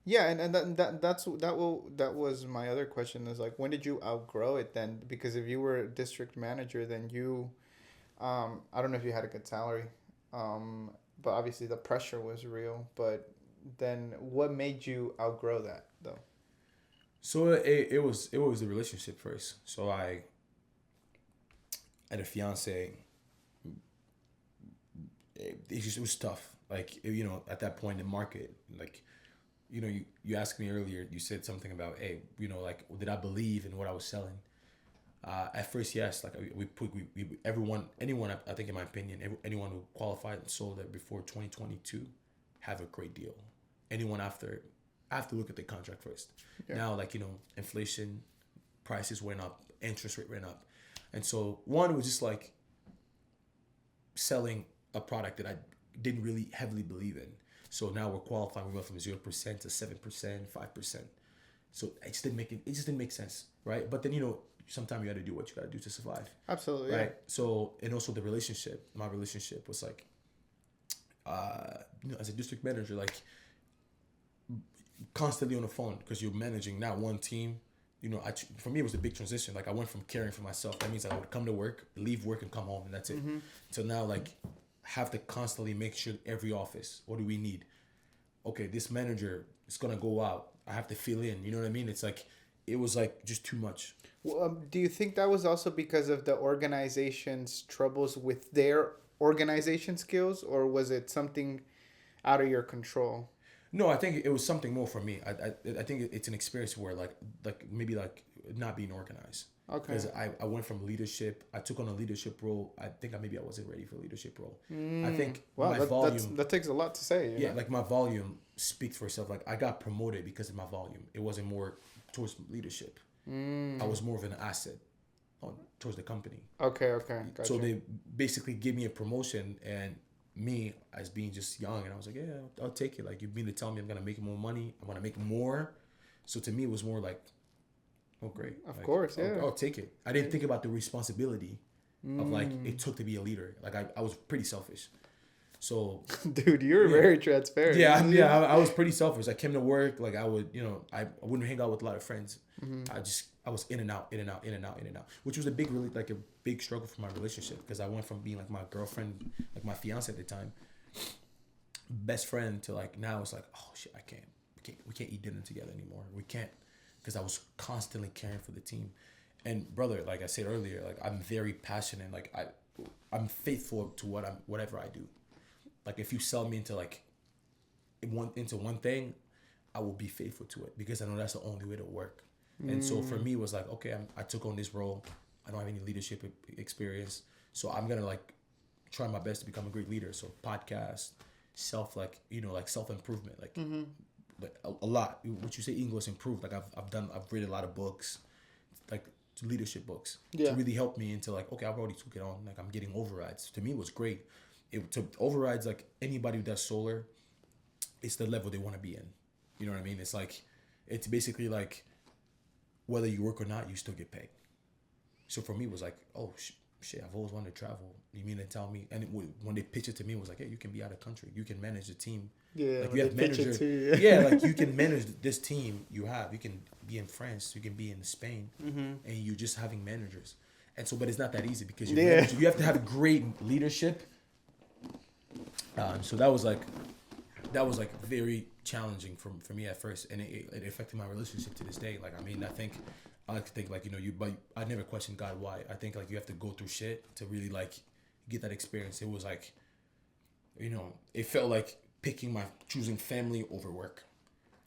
Yeah, and that was my other question is like when did you outgrow it then? Because if you were a district manager, then you, I don't know if you had a good salary, but obviously the pressure was real. But then what made you outgrow that though? So it was the relationship first. So I had a fiance. It was tough. Like at that point in the market, like you asked me earlier. You said something about hey, like did I believe in what I was selling? At first, yes. Like anyone. I think in my opinion, anyone who qualified and sold it before 2022, have a great deal. Anyone after, I have to look at the contract first. Yeah. Now, like inflation, prices went up, interest rate went up, and so one was just like selling a product that I didn't really heavily believe in. So now we're qualifying. We went from 0% to 7%, 5%. So it just didn't make sense, right? But then, sometimes you got to do what you got to do to survive, Absolutely. right? Yeah. So, and also my relationship was like, as a district manager, like constantly on the phone because you're managing not one team. For me, it was a big transition. Like I went from caring for myself. That means I would come to work, leave work, and come home, and that's it. So now, like, have to constantly make sure every office. What do we need? Okay, this manager is gonna go out. I have to fill in. You know what I mean? It's like it was like just too much. Well, do you think that was also because of the organization's troubles with their organization skills, or was it something out of your control? No, I think it was something more for me. I think it's an experience where maybe like not being organized. Okay. Because I went from leadership. I took on a leadership role. I think I wasn't ready for a leadership role. I think Wow, my that, volume. that takes a lot to say. Yeah, like my volume speaks for itself. Like I got promoted because of my volume. It wasn't more towards leadership. I was more of an asset towards the company. Okay, okay. Gotcha. So they basically gave me a promotion, and me as being just young, and I was like, yeah, I'll take it. Like you mean to tell me I'm gonna make more money? I want to make more. So to me, it was more like, oh great, Of like, course, yeah. I'll take it. I didn't think about the responsibility of like it took to be a leader. Like I was pretty selfish. So Dude, you're very transparent. yeah, I was pretty selfish. I came to work, like I would, I wouldn't hang out with a lot of friends. I was in and out, which was really like a big struggle for my relationship because I went from being like my girlfriend, like my fiance at the time, best friend, to like now it's like, oh shit, we can't eat dinner together anymore. We can't, because I was constantly caring for the team. And brother, like I said earlier, like I'm very passionate. Like I'm faithful to whatever I do. Like if you sell me into one thing, I will be faithful to it because I know that's the only way to work. And so for me, it was like, okay, I took on this role. I don't have any leadership experience, so I'm gonna like try my best to become a great leader. So podcast, self improvement, like a lot. What you say, English improved. Like I've read a lot of books, like leadership books, to really help me into like, okay, I've already took it on. Like I'm getting overrides. To me, it was great. It to overrides, like anybody who does solar, it's the level they want to be in. You know what I mean? It's basically like whether you work or not, you still get paid. So for me, it was like, oh shit, I've always wanted to travel. You mean to tell me? And when they pitched it to me, it was like, hey, you can be out of country, you can manage the team. Yeah, like you have managers. Like you can manage this team. You can be in France, you can be in Spain, and you're just having managers. And so, but it's not that easy because you have to have great leadership. So that was like very challenging for me at first, and it affected my relationship to this day. Like I like to think like but I never questioned God why. I think like you have to go through shit to really like get that experience. It was like, it felt like choosing family over work.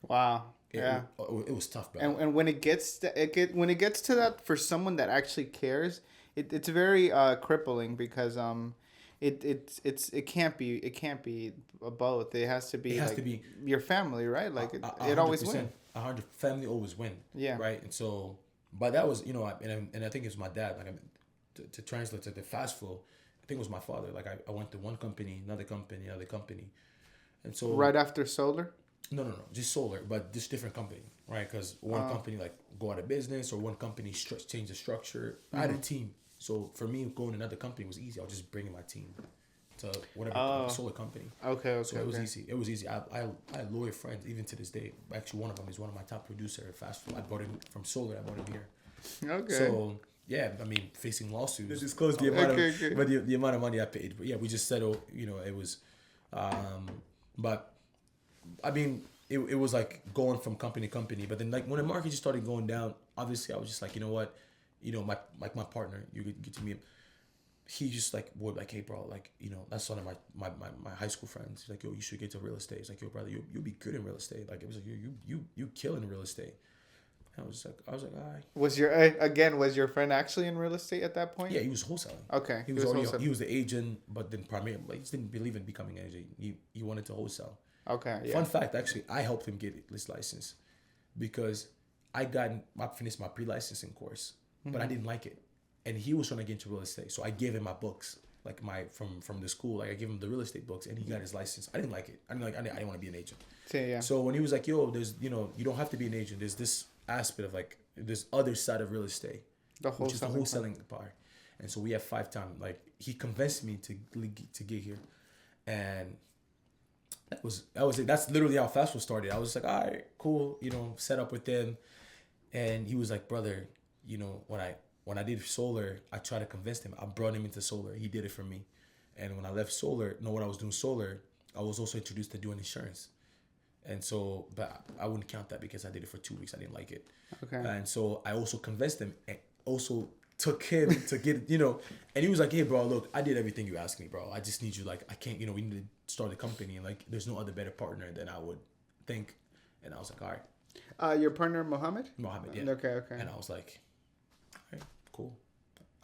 Wow. It was tough, bro. And when it gets to that, for someone that actually cares, it's very crippling because it can't be both. It has to be your family, right? Like it always wins. 100 family always win. Yeah. Right. And so, but that was and I think it's my dad. Like to translate to the fast flow, I think it was my father. Like I went to one company, another company, and so right after solar. No, just solar, but just different company, right? Because one company like go out of business, or one company change the structure. I had a team. So for me, going to another company was easy. I was just bringing my team to whatever solar company. Okay. So it was easy. It was easy. I had loyal friends even to this day. Actually, one of them is one of my top producer at Fast Food. I bought him from solar. I bought him here. Okay. So yeah, facing lawsuits. Disclose the amount of, but the amount of money I paid. But yeah, we just settled. It was, but it was like going from company to company. But then like when the market just started going down, obviously I was just like, you know what. My partner, you get to meet him. He just like would like, hey bro, like that's one of my high school friends. He's like, yo, you should get to real estate. He's like, yo brother, you'll be good in real estate. Like it was like you killing real estate. And I was like, all right. Was your friend actually in real estate at that point? Yeah, he was wholesaling. Okay, he was the agent, but then primarily he just didn't believe in becoming an agent. He wanted to wholesale. Okay. Yeah. Fun fact, actually, I helped him get his license because I finished my pre-licensing course. But I didn't like it, and he was trying to get into real estate. So I gave him my books, like from the school. Like I gave him the real estate books, and he got his license. I didn't like it. I didn't want to be an agent. Yeah. So when he was like, "Yo, there's you don't have to be an agent. There's this aspect of like this other side of real estate, The which is the wholesaling. wholesaling part. And so we have 5 times. Like he convinced me to get here, and that was it. That's literally how Fast Food started. I was like, all right, cool, set up with them, and he was like, brother, when I did solar, I tried to convince him. I brought him into solar. He did it for me, and when I left solar, when I was doing solar, I was also introduced to doing insurance. And so, but I wouldn't count that because I did it for 2 weeks. I didn't like it. Okay. And so I also convinced him and also took him to get, and he was like, hey, bro, look, I did everything you asked me, bro. I just need you. Like, I can't, we need to start a company. And like, there's no other better partner than I would think. And I was like, all right. Your partner, Mohammed? Mohammed, yeah. Okay. And I was like, all right, cool.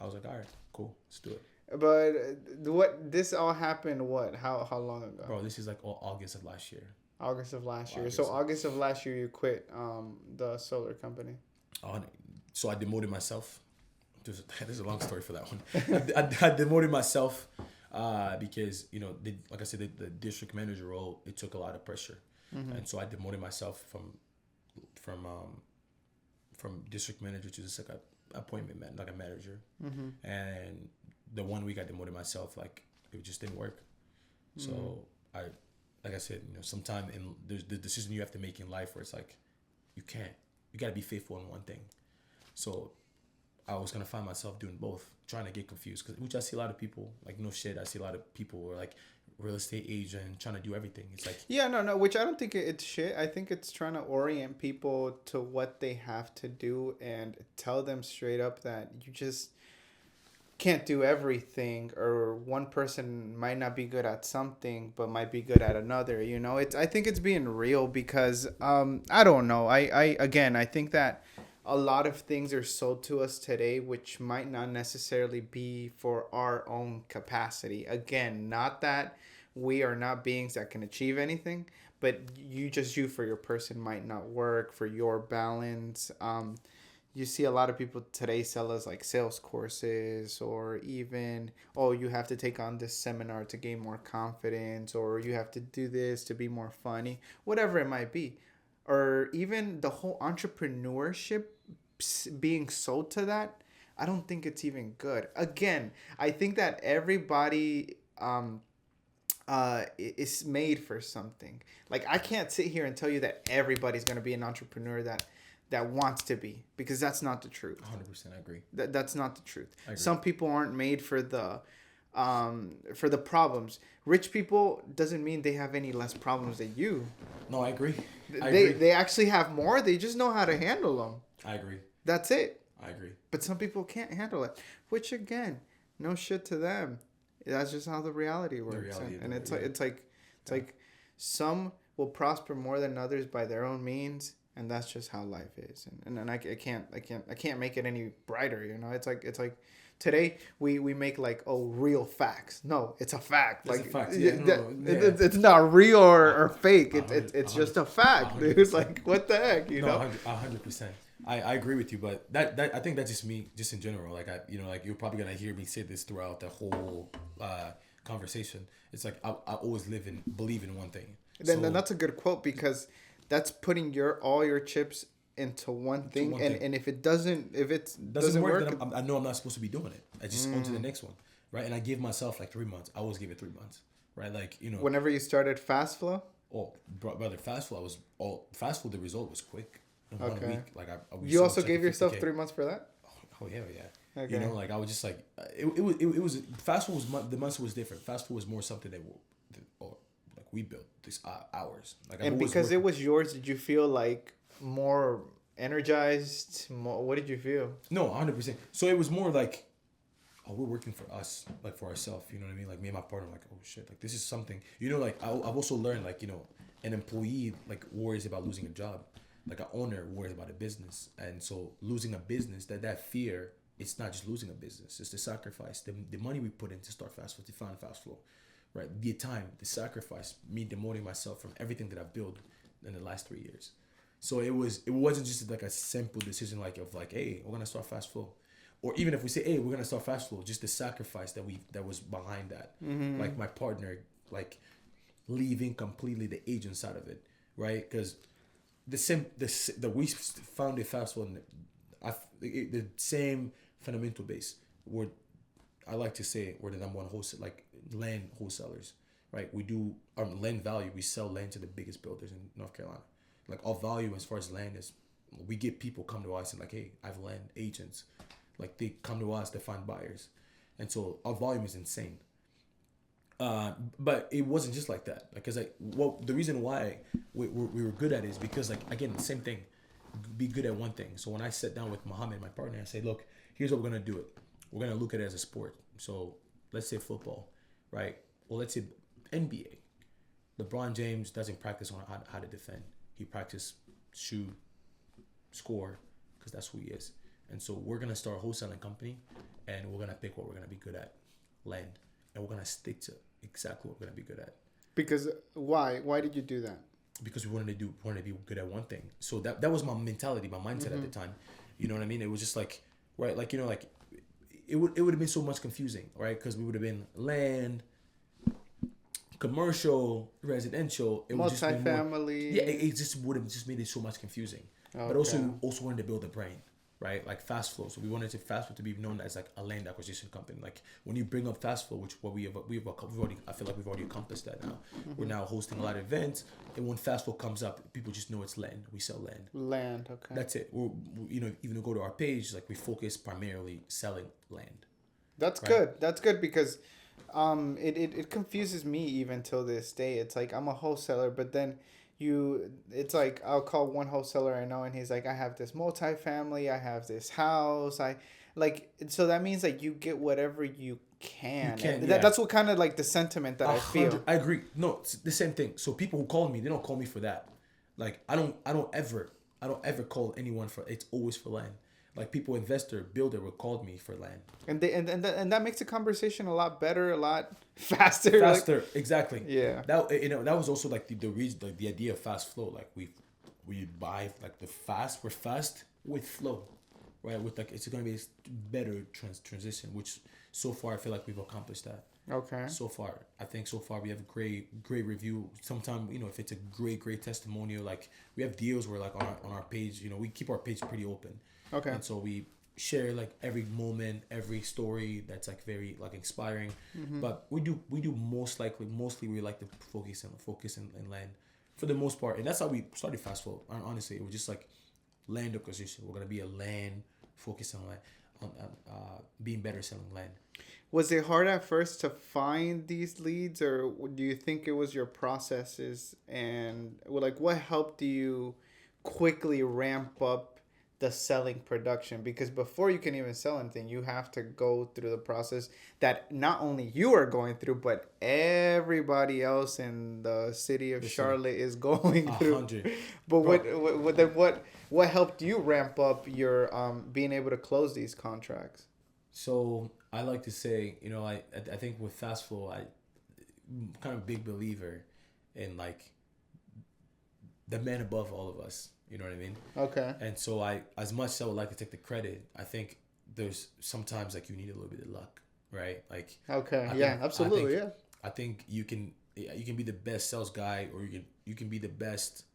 I was like, all right, cool. Let's do it. But this all happened, how long ago? Bro, this is like August of last year. August of last year. So August of last year, you quit the solar company. So I demoted myself. There's a long story for that one. I demoted myself because like I said, the district manager role, it took a lot of pressure, and so I demoted myself from district manager to just like a appointment man, like a manager, and the 1 week I demoted myself, like it just didn't work. So like I said, sometime there's the decision you have to make in life where it's like, you got to be faithful in one thing. So I was going to find myself doing both, trying to get confused, which I see a lot of people, like, no shit, I see a lot of people who are like real estate agent trying to do everything. It's like, yeah, no, which I don't think it's shit. I think it's trying to orient people to what they have to do and tell them straight up that you just can't do everything, or one person might not be good at something but might be good at another. I think it's being real because I don't know, I think that a lot of things are sold to us today which might not necessarily be for our own capacity. Again, not that we are not beings that can achieve anything, but you for your person might not work for your balance. You see a lot of people today sell us like sales courses, or even, oh, you have to take on this seminar to gain more confidence, or you have to do this to be more funny, whatever it might be. Or even the whole entrepreneurship being sold to that, I don't think it's even good. Again, I think that everybody is made for something. Like, I can't sit here and tell you that everybody's going to be an entrepreneur that wants to be, because that's not the truth. 100%, I agree. That's not the truth. Some people aren't made for the problems. Rich people doesn't mean they have any less problems than you. No, I agree. They actually have more. They just know how to handle them. I agree. That's it. I agree. But some people can't handle it, which again, no shit to them. That's just how the reality works. It's like some will prosper more than others by their own means, and that's just how life is. And I can't make it any brighter. It's like today we make like, oh, real facts. No, it's a fact. It's like a fact. Yeah, it's not real or fake. It's just a fact, dude. It's like, what the heck, know? 100%. I agree with you, but that I think that's just me, just in general. Like like you're probably gonna hear me say this throughout the whole conversation. It's like I always believe in one thing. Then that's a good quote, because that's putting all your chips into one thing, and if it doesn't work, then I know I'm not supposed to be doing it. I just go to the next one, right? And I give myself like 3 months. I always give it 3 months, right? Like whenever you started Fast Flow. Oh, brother, Fast Flow the result was quick. In 1 week, like you also gave yourself 3 months for that. Oh hell yeah. Okay. Like I was just like it was Fast Food was the months was different. Fast Food was more something that like we built these hours. Like, and because it was yours, did you feel like more energized? What did you feel? No, 100%. So it was more like, oh, we're working for us, like for ourselves. You know what I mean? Like me and my partner, like, oh shit, like this is something. Like I've also learned, like, an employee like worries about losing a job. Like an owner worries about a business, and so losing a business, that fear, it's not just losing a business, it's the sacrifice, the money we put in to start Fast Flow, to find Fast Flow, right? The time, the sacrifice, me demoting myself from everything that I've built in the last 3 years. So it wasn't just like a simple decision like, hey, we're gonna start Fast Flow, or even if we say, hey, we're gonna start Fast Flow, just the sacrifice that was behind that. Mm-hmm. Like my partner, like leaving completely the agent side of it, right? Because the we founded Fastful, and the same fundamental base. We're, I like to say, we're the number one wholesale, like land wholesalers, right? We do land value. We sell land to the biggest builders in North Carolina. Like our volume as far as land is, we get people come to us and like, hey, I have land agents, like they come to us to find buyers, and so our volume is insane. But it wasn't just like that. Like, cause the reason why we were good at it is because, like, again, the same thing, be good at one thing. So when I sat down with Muhammad, my partner, I said, look, here's what we're gonna do it. We're gonna look at it as a sport. So let's say football, right? Well, let's say NBA. LeBron James doesn't practice on how to defend. He practices shoot, score, because that's who he is. And so we're gonna start a wholesaling company, and we're gonna pick what we're gonna be good at, land, and we're gonna stick to exactly what we're gonna be good at. Because why? Why did you do that? Because we wanted to be good at one thing. So that was my mentality, my mindset at the time. You know what I mean? It was just like, right, like, you know, like it would have been so much confusing, right? Because we would have been land, commercial, residential, it would just be more, Multifamily. yeah, it just would have just made it so much confusing. But also wanted to build a brand, right? Like Fast Flow. So we wanted Fast Flow to be known as like a land acquisition company. Like when you bring up Fast Flow, which what we've already, I feel like we've already accomplished that now. We're now hosting a lot of events, and when Fast Flow comes up, people just know it's land. We sell land. Land, okay. That's it. You know, even to go to our page, like we focus primarily selling land. That's right? Good. That's good because it confuses me even till this day. It's like I'm a wholesaler, but then it's like I'll call one wholesaler I know and he's like, I have this multifamily, I have this house, I like, so that means like you get whatever you can. That's what kind of like the sentiment that I feel. I agree. No, it's the same thing. So people who call me, they don't call me for that. Like I don't ever call anyone for, it's always for land. Like people, investor, builder would call me for land, and that makes the conversation a lot better, a lot faster. Faster, like, exactly. Yeah. That, you know, that was also like the reason, like the idea of Fast Flow. like we buy like we're fast with flow, right? With like it's gonna be a better transition, which so far I feel like we've accomplished that. Okay. So far, I think so far we have a great review. Sometimes, you know, if it's a great testimonial, like we have deals where like on our page, you know, we keep our page pretty open. Okay. And so we share like every moment, every story that's like very like inspiring. But we do mostly we like to focus in land for the most part, and that's how we started Fast Flow. Honestly, it was just like land acquisition. We're gonna be a land focus on land, on being better selling land. Was it hard at first to find these leads, or do you think it was your processes and like what helped you quickly ramp up the selling production? Because before you can even sell anything, you have to go through the process that not only you are going through, but everybody else in the city of Charlotte is going through. 100. But what helped you ramp up your being able to close these contracts? So I like to say, you know, I think with Fast Flow, I'm kind of a big believer in like the man above all of us. You know what I mean? Okay. And so as much as I would like to take the credit, I think there's sometimes like you need a little bit of luck, right? Like. Okay. Absolutely. I think you can be the best sales guy, or you can be the best.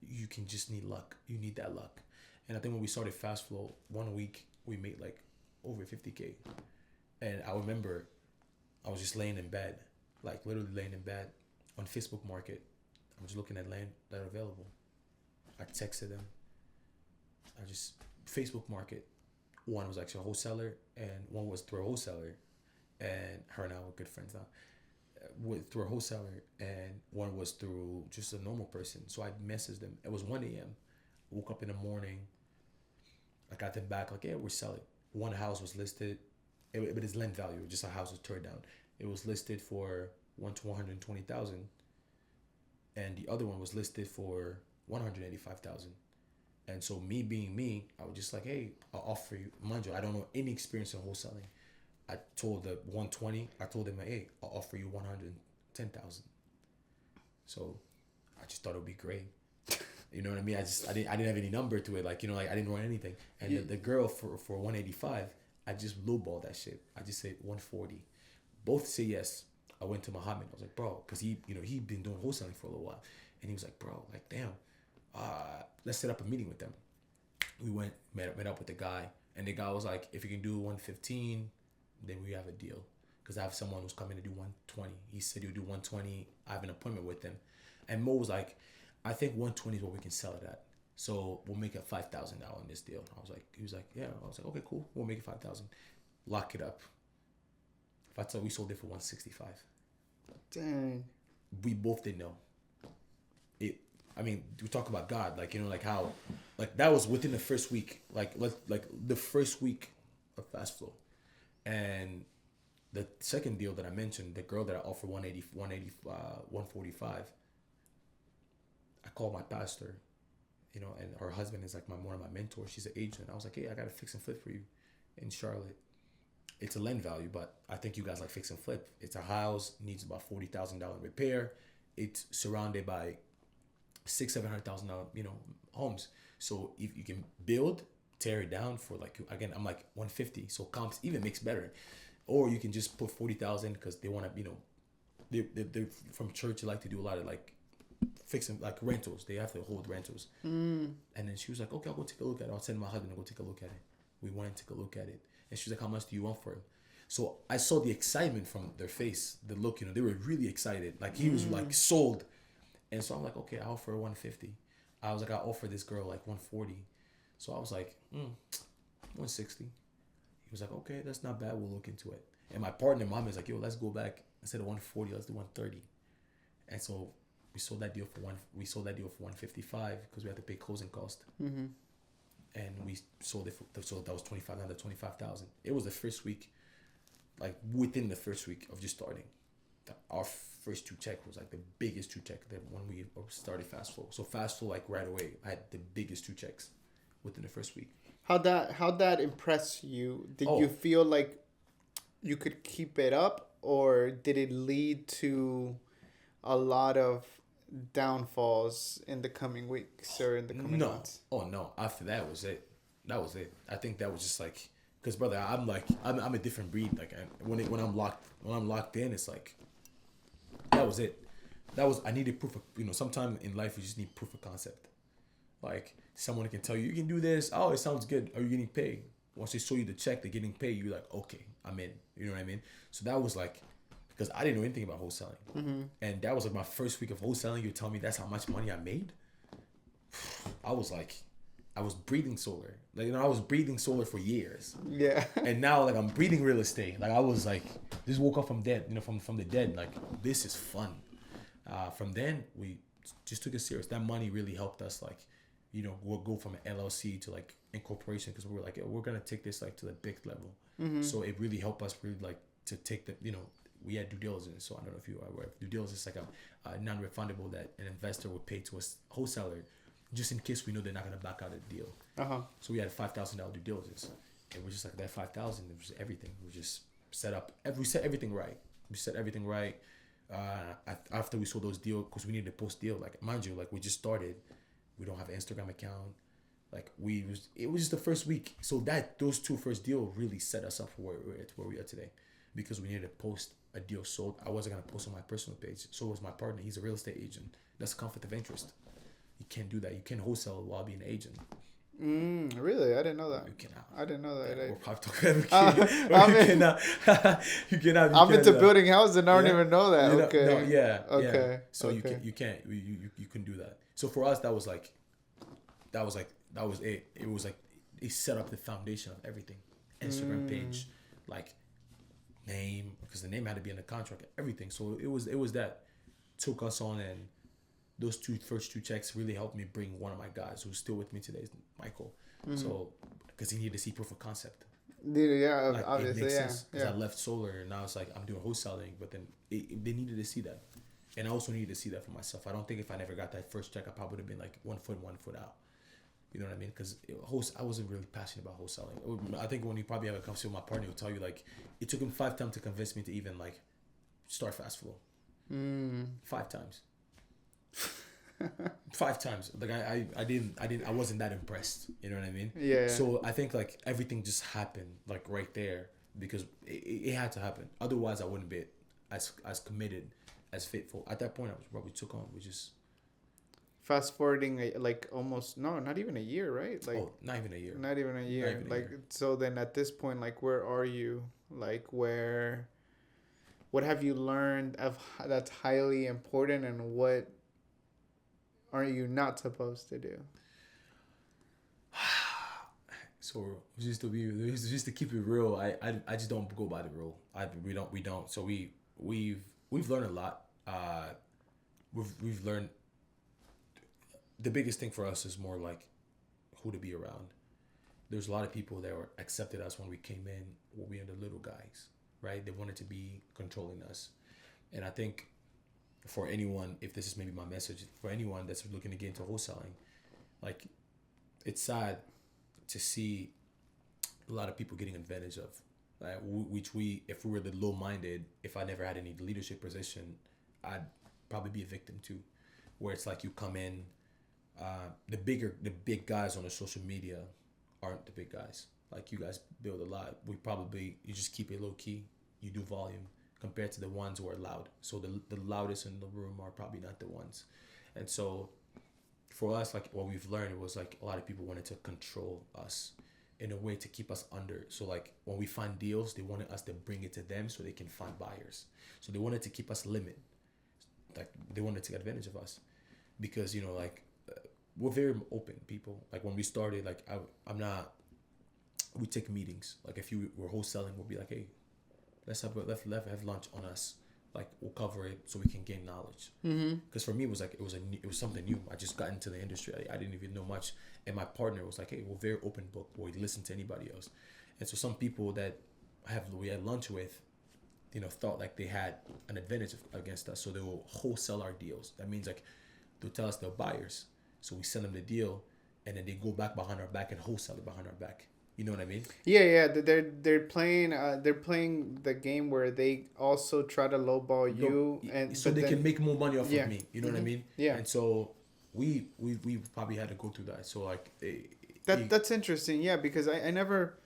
You can just need luck. You need that luck. And I think when we started Fast Flow, 1 week we made like over $50K, and I remember I was just laying in bed, like literally laying in bed on Facebook Market. I was looking at land that are available. I texted them. I just Facebook Market. One was actually a wholesaler, and one was through a wholesaler, and her and I were good friends now. Through a wholesaler, and one was through just a normal person. So I messaged them. It was 1 a.m. Woke up in the morning. I got them back like, yeah, we're selling. One house was listed, but it's land value. Just a house was torn down. It was listed for $120,000, and the other one was listed for $185,000. And so me being me, I was just like, hey, I'll offer you. Mind you, I don't know any experience in wholesaling. I told the 120. I told them, hey, I'll offer you 110,000. So I just thought it would be great. You know what I mean? I didn't have any number to it. Like, you know, like I didn't run anything. And the girl for 185, I just lowballed that shit. I just said 140. Both say yes. I went to Muhammad. I was like, bro, because he'd been doing wholesaling for a little while, and he was like, bro, like damn. let's set up a meeting with them. We went, met up with the guy, and the guy was like, if you can do 115, then we have a deal. Because I have someone who's coming to do 120. He said he'll do 120. I have an appointment with him. And Mo was like, I think 120 is what we can sell it at. So we'll make it $5,000 in this deal. I was like, he was like, yeah. I was like, okay, cool. We'll make it 5,000. Lock it up. If I tell we sold it for 165. Dang. We both didn't know. I mean, we talk about God, like, you know, like how, like that was within the first week, like the first week of Fast Flow. And the second deal that I mentioned, the girl that I offered 145, I called my pastor, you know, and her husband is like one of my mentors. She's an agent. I was like, hey, I got to fix and flip for you in Charlotte. It's a land value, but I think you guys like fix and flip. It's a house, needs about $40,000 repair. It's surrounded by $600,000-$700,000, you know, homes. So if you can build, tear it down for like, again, I'm like 150. So comps even makes better. Or you can just put 40,000 because they want to, you know, they're from church. They like to do a lot of like fixing like rentals. They have to hold rentals. And then she was like, okay, I'll go take a look at it. I'll send my husband to go take a look at it. We went to take a look at it. And she was like, how much do you want for it? So I saw the excitement from their face, the look, you know, they were really excited. Like he was like sold. And so I'm like, okay, I'll offer 150. I was like, I'll offer this girl like 140. So I was like, 160. He was like, okay, that's not bad. We'll look into it. And my partner, mom, is like, yo, let's go back instead of 140, let's do 130. And so we sold that deal for 155 because we had to pay closing cost. Mm-hmm. And we sold it so that was 25,000. It was the first week, like within the first week of just starting. Our first 2 check was like the biggest 2 check that when we started Fast Flow. So Fast Flow, like right away, I had the biggest 2 checks within the first week. How'd that impress you? Did you feel like you could keep it up, or did it lead to a lot of downfalls in the coming weeks or in the coming months? Oh no! After that was it. That was it. I think that was just like, cause brother, I'm a different breed. Like when I'm locked in, it's like that was it. I needed proof of, you know, sometime in life you just need proof of concept. Like someone can tell you can do this. Oh, it sounds good. Are you getting paid? Once they show you the check, they're getting paid. You're like, okay, I'm in. You know what I mean? So that was like, because I didn't know anything about wholesaling, and that was like my first week of wholesaling. You tell me that's how much money I made. I was like, I was breathing solar. Like, you know, I was breathing solar for years. Yeah. And now like I'm breathing real estate. Like I was like, just woke up from dead, you know, from the dead. Like this is fun. From then we just took it serious. That money really helped us, like, you know, we'll go from an LLC to like incorporation, because we were like, we're gonna take this like to the big level. So it really helped us really like to take the, you know, we had due diligence. So I don't know if you are aware of due diligence, is like a non-refundable that an investor would pay to a wholesaler just in case we know they're not gonna back out of the deal. So we had $5,000 due diligence, and we're just like that 5,000. It was everything. We just set up. We set everything right. After we saw those deals, because we needed to post deal. Like mind you, like we just started. We don't have an Instagram account. Like it was just the first week. So those 2 first deals really set us up for where we are today, because we needed to post a deal sold. I wasn't gonna post on my personal page. So was my partner. He's a real estate agent. That's a conflict of interest. You can't do that. You can't wholesale while being an agent. Really? I didn't know that. You cannot. I didn't know that. We're probably talking you cannot. I'm into building houses and I don't even know that. You know, okay. No, yeah. Okay. Yeah. So you can't do that. So for us, that was it. It was like it set up the foundation of everything. Instagram page, like name, because the name had to be in the contract, everything. So it was that took us on, and those first two checks really helped me bring one of my guys who's still with me today, Michael. So because he needed to see proof of concept. Yeah, like, obviously, it makes yeah. sense, because I left solar and now it's like I'm doing wholesaling, but then they needed to see that, and I also needed to see that for myself. I don't think if I never got that first check, I probably would have been like 1 foot out. You know what I mean? Because I wasn't really passionate about wholesaling. I think when you probably have a conversation with my partner, he'll tell you like it took him 5 times to convince me to even like start Fast Flow. 5 times. 5 times. Like I wasn't that impressed. You know what I mean? Yeah. So I think like everything just happened like right there, because it had to happen. Otherwise I wouldn't be as committed, as faithful. At that point I was probably took on. We just fast forwarding like almost no, not even a year, right? Like Oh, not even a year. not even a Not year. even a Like year. so then at this point, like where are you? Like where what have you learned of that's highly important and what are you not supposed to do? So just to keep it real, I just don't go by the rule. We don't. So we've learned a lot. We've learned the biggest thing for us is more like who to be around. There's a lot of people that were accepted us when we came in. When we were the little guys, right? They wanted to be controlling us, and I think for anyone, if this is maybe my message for anyone that's looking to get into wholesaling, like it's sad to see a lot of people getting advantage of, like, which we, if we were the low-minded, if I never had any leadership position, I'd probably be a victim too, where it's like you come in, the big guys on the social media aren't the big guys. Like you guys build a lot. You just keep it low key. You do volume compared to the ones who are loud. So the loudest in the room are probably not the ones, and so for us, like what we've learned was like a lot of people wanted to control us in a way to keep us under. So like when we find deals, they wanted us to bring it to them so they can find buyers. So they wanted to keep us limit. Like they wanted to take advantage of us because like we're very open people. Like when we started, like I'm not. We take meetings. Like if you were wholesaling, we'll be like, hey, let's have lunch on us. Like we'll cover it so we can gain knowledge. Because for me, it was like it was something new. I just got into the industry. I didn't even know much, and my partner was like, "Hey, we're very open book. We listen to anybody else." And so some people that we had lunch with, thought like they had an advantage against us, so they will wholesale our deals. That means like they'll tell us they're buyers, so we send them the deal, and then they go back behind our back and wholesale it behind our back. You know what I mean? Yeah, they're playing the game where they also try to lowball Go, you and so but they then can make more money off yeah. of me. You know what I mean? Yeah. And so we probably had to go through that. So like That's interesting, yeah, because I never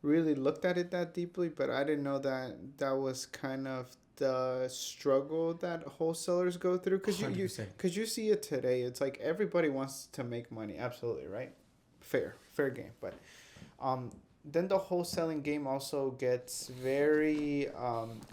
really looked at it that deeply, but I didn't know that that was kind of the struggle that wholesalers go through because you 100%. because you see it today. It's like everybody wants to make money, absolutely, right? Fair game, but um, then the wholesaling game also gets very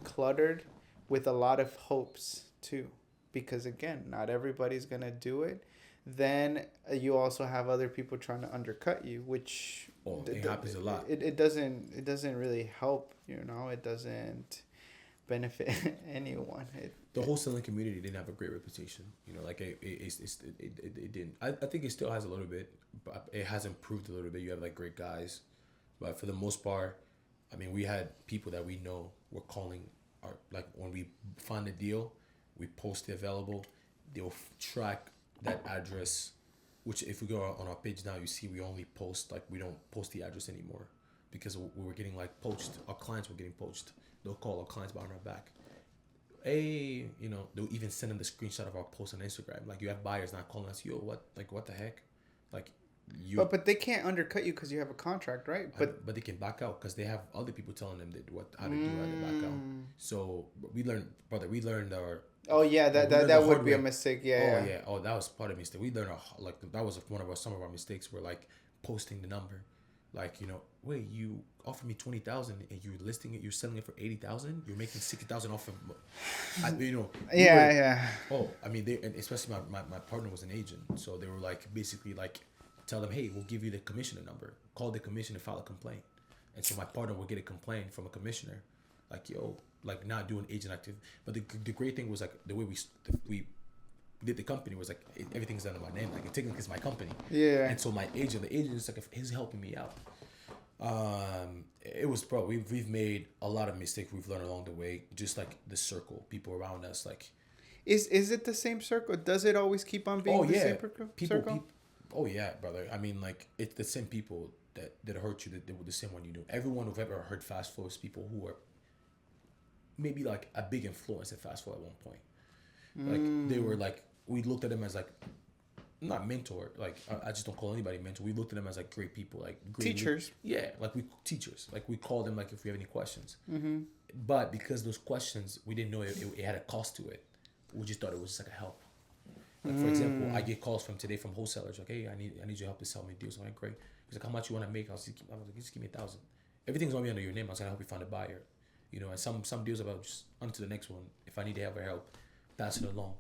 cluttered with a lot of hopes too, because again, not everybody's gonna do it. Then you also have other people trying to undercut you, which Oh, it happens a lot. it doesn't really help. It doesn't benefit anyone. The wholesaling community didn't have a great reputation. Like it didn't. I think it still has a little bit, but it has improved a little bit. You have like great guys, but for the most part, I mean, we had people that we know were calling our, like when we find a deal, we post it available. They'll track that address, which if we go on our page now, you see we only post, like we don't post the address anymore because we were getting like poached. Our clients were getting poached. They'll call our clients behind our back. Hey, they'll even send them the screenshot of our post on Instagram. Like you have buyers not calling us, yo, what the heck? Like you. But they can't undercut you because you have a contract, right? But they can back out because they have other people telling them that how to do how to back out. So we learned our. Oh yeah, that would be a mistake. Yeah. Oh yeah. Oh, that was part of the mistake. We learned that was some of our mistakes were like posting the number, like wait, you offered me 20,000 and you're listing it, you're selling it for 80,000, you're making 60,000 off of, Yeah. Oh, I mean, and especially my partner was an agent, so they were like basically like tell them, hey, we'll give you the commissioner number, call the commissioner, file a complaint, and so my partner would get a complaint from a commissioner, like yo, like not doing agent active. But the great thing was like the way we did the company was like everything's under my name, like it technically is my company. Yeah. And so the agent is like he's helping me out. It was we've made a lot of mistakes we've learned along the way, just like the circle, people around us, like is it the same circle? Does it always keep on being the same circle? Oh yeah, brother. I mean, like it's the same people that hurt you, that they were the same one you knew. Everyone who've ever heard Fast Flow is people who were maybe like a big influence at Fast Flow at one point. Like they were like, we looked at them as like not mentor, like I just don't call anybody mentor. We looked at them as like great people, like great teachers. Like teachers. Like we called them like if we have any questions. But because those questions we didn't know it had a cost to it, we just thought it was just like a help. Like for example, I get calls from today from wholesalers like, hey, I need your help to sell me deals. I'm like, great. He's like, how much you want to make? I was like, just give me 1,000. Everything's gonna be under your name. I was gonna help you find a buyer. You know, and some deals about just on to the next one. If I need to have her help, pass it along.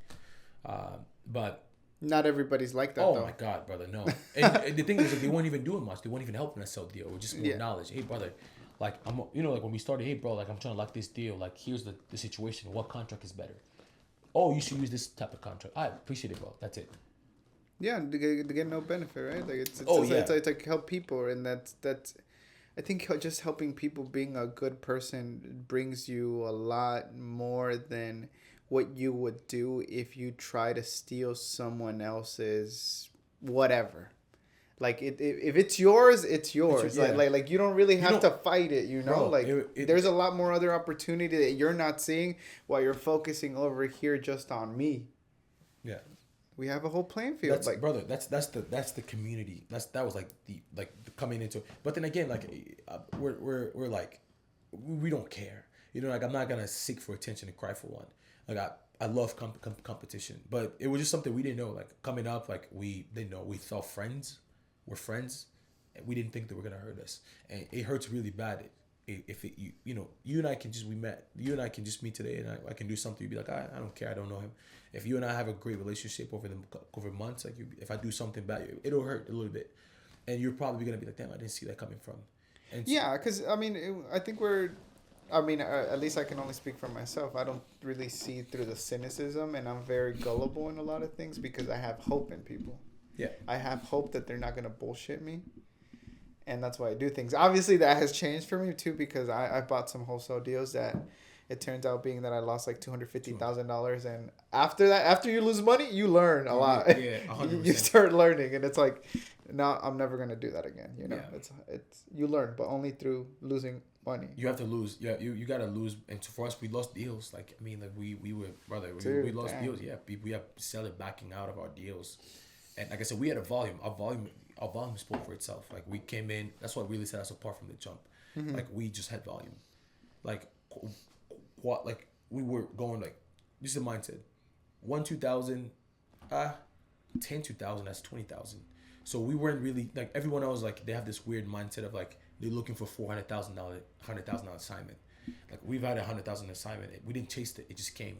But not everybody's like that. oh though. my God, brother, no. And the thing is, like, they weren't even doing much. They weren't even helping us sell deal. It was just more knowledge. Hey, brother, like like when we started, hey, bro, like I'm trying to lock this deal. Like here's the situation. What contract is better? Oh, you should use this type of contract. I appreciate it, bro. That's it. Yeah, to get no benefit, right? Like it's it's like help people, and that's I think just helping people, being a good person, brings you a lot more than what you would do if you try to steal someone else's whatever. Like if it's yours, it's yours. Like you don't really have to fight it, you know? Bro, there's a lot more other opportunity that you're not seeing while you're focusing over here just on me. Yeah. We have a whole playing field. That's, brother, that's the community. That was like the coming into. But then again, like we're like we don't care. You know, like I'm not gonna seek for attention and cry for one. Like I love competition, but it was just something we didn't know. Like coming up, like we didn't know. We felt friends. We're friends, and we didn't think they were gonna hurt us, and it hurts really bad. If you and I can just you and I can just meet today, and I can do something. You'd be like, I don't care. I don't know him. If you and I have a great relationship over months, like if I do something bad, it'll hurt a little bit, and you're probably gonna be like, damn, I didn't see that coming from. And yeah, because I mean, I think at least I can only speak for myself. I don't really see through the cynicism, and I'm very gullible in a lot of things because I have hope in people. Yeah. I have hope that they're not gonna bullshit me. And that's why I do things. Obviously, that has changed for me too, because I bought some wholesale deals that it turns out being that I lost like $250,000, and after you lose money, you learn a lot. Yeah, 100%. You start learning, and it's like, no, I'm never gonna do that again. You know, it's you learn, but only through losing money. You have to lose. Yeah, you gotta lose. And for us, we lost deals. Like I mean, like we were brother. We lost deals. Yeah, we have sellers backing out of our deals, and like I said, we had a volume. Our volume spoke for itself. Like we came in. That's what really set us apart from the jump. Mm-hmm. Like we just had volume. Like what? Like we were going like this is the mindset. 2,000, 2,000. That's 20,000. So we weren't really like everyone else. Like they have this weird mindset of like they're looking for $400,000, $100,000 assignment. Like we've had $100,000 assignment. We didn't chase it. It just came,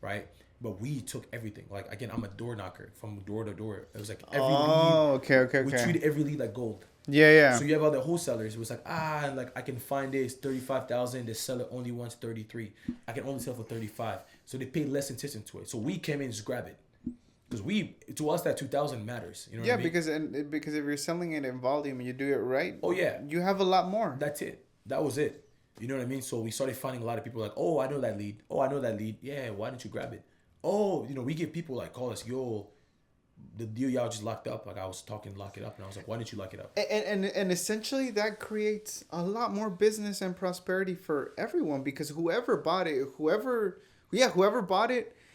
right? But we took everything. Like again, I'm a door knocker from door to door. It was like every lead. Okay. We treated every lead like gold. Yeah. So you have other wholesalers. It was like like I can find this 35,000. The seller only wants 33. I can only sell for 35. So they pay less attention to it. So we came in and just grab it. Because to us that 2,000 matters. You know what I mean? because if you're selling it in volume and you do it right, oh yeah, you have a lot more. That's it. That was it. You know what I mean? So we started finding a lot of people like, oh, I know that lead. Oh, I know that lead. Yeah, why didn't you grab it? Oh, we get people like call us, yo, the deal y'all just locked up. Like I was talking, lock it up, and I was like, why didn't you lock it up? And essentially that creates a lot more business and prosperity for everyone, because whoever bought it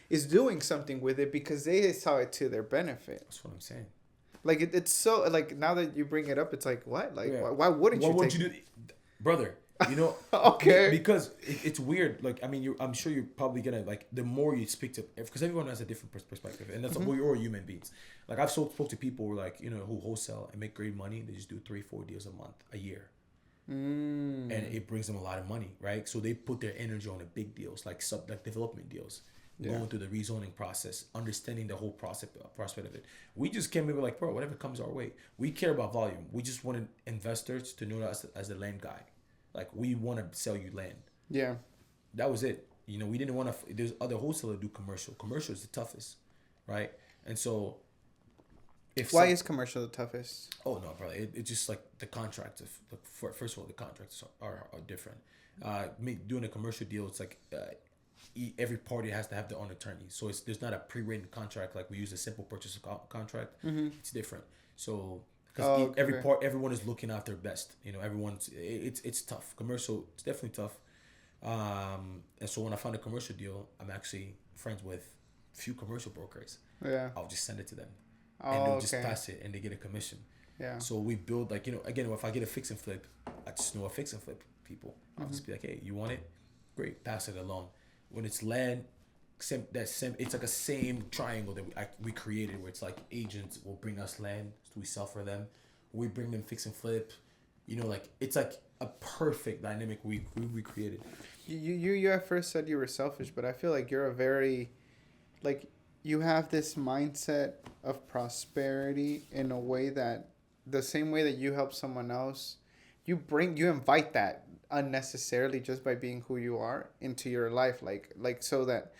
is doing something with it because they saw it to their benefit. That's what I'm saying. Like it's so like now that you bring it up, it's like what? Like why wouldn't you? What would you do, brother? Okay. Because it's weird. Like I mean, I'm sure you're probably gonna like the more you speak to, because everyone has a different perspective, and that's we're all human beings. Like I've spoke to people who like who wholesale and make great money. They just do 3-4 deals a year. And it brings them a lot of money, right? So they put their energy on the big deals, like development deals. Going through the rezoning process, understanding the whole prospect of it. We just came in like, bro, whatever comes our way. We care about volume. We just wanted investors to know us as the land guy. Like, we want to sell you land. Yeah. That was it. We didn't want to... There's other wholesalers do commercial. Commercial is the toughest, right? And so... Why is commercial the toughest? Oh, no, brother. It's just like the contracts. First of all, the contracts are different. Doing a commercial deal, it's like... every party has to have their own attorney, so there's not a pre-written contract like we use a simple purchase contract. It's different. So because everyone is looking out their best. Everyone's it's tough. Commercial, it's definitely tough. And so when I find a commercial deal, I'm actually friends with a few commercial brokers. Yeah, I'll just send it to them, and they'll just pass it, and they get a commission. Yeah. So we build again, if I get a fix and flip, I just know a fix and flip people. I'll just be like, hey, you want it? Great, pass it along. When it's land, it's like a same triangle that we created where it's like agents will bring us land, so we sell for them, we bring them fix and flip, like it's like a perfect dynamic we created. You at first said you were selfish, but I feel like you're a very, like, you have this mindset of prosperity in a way that the same way that you help someone else, you invite that unnecessarily just by being who you are into your life, like so that,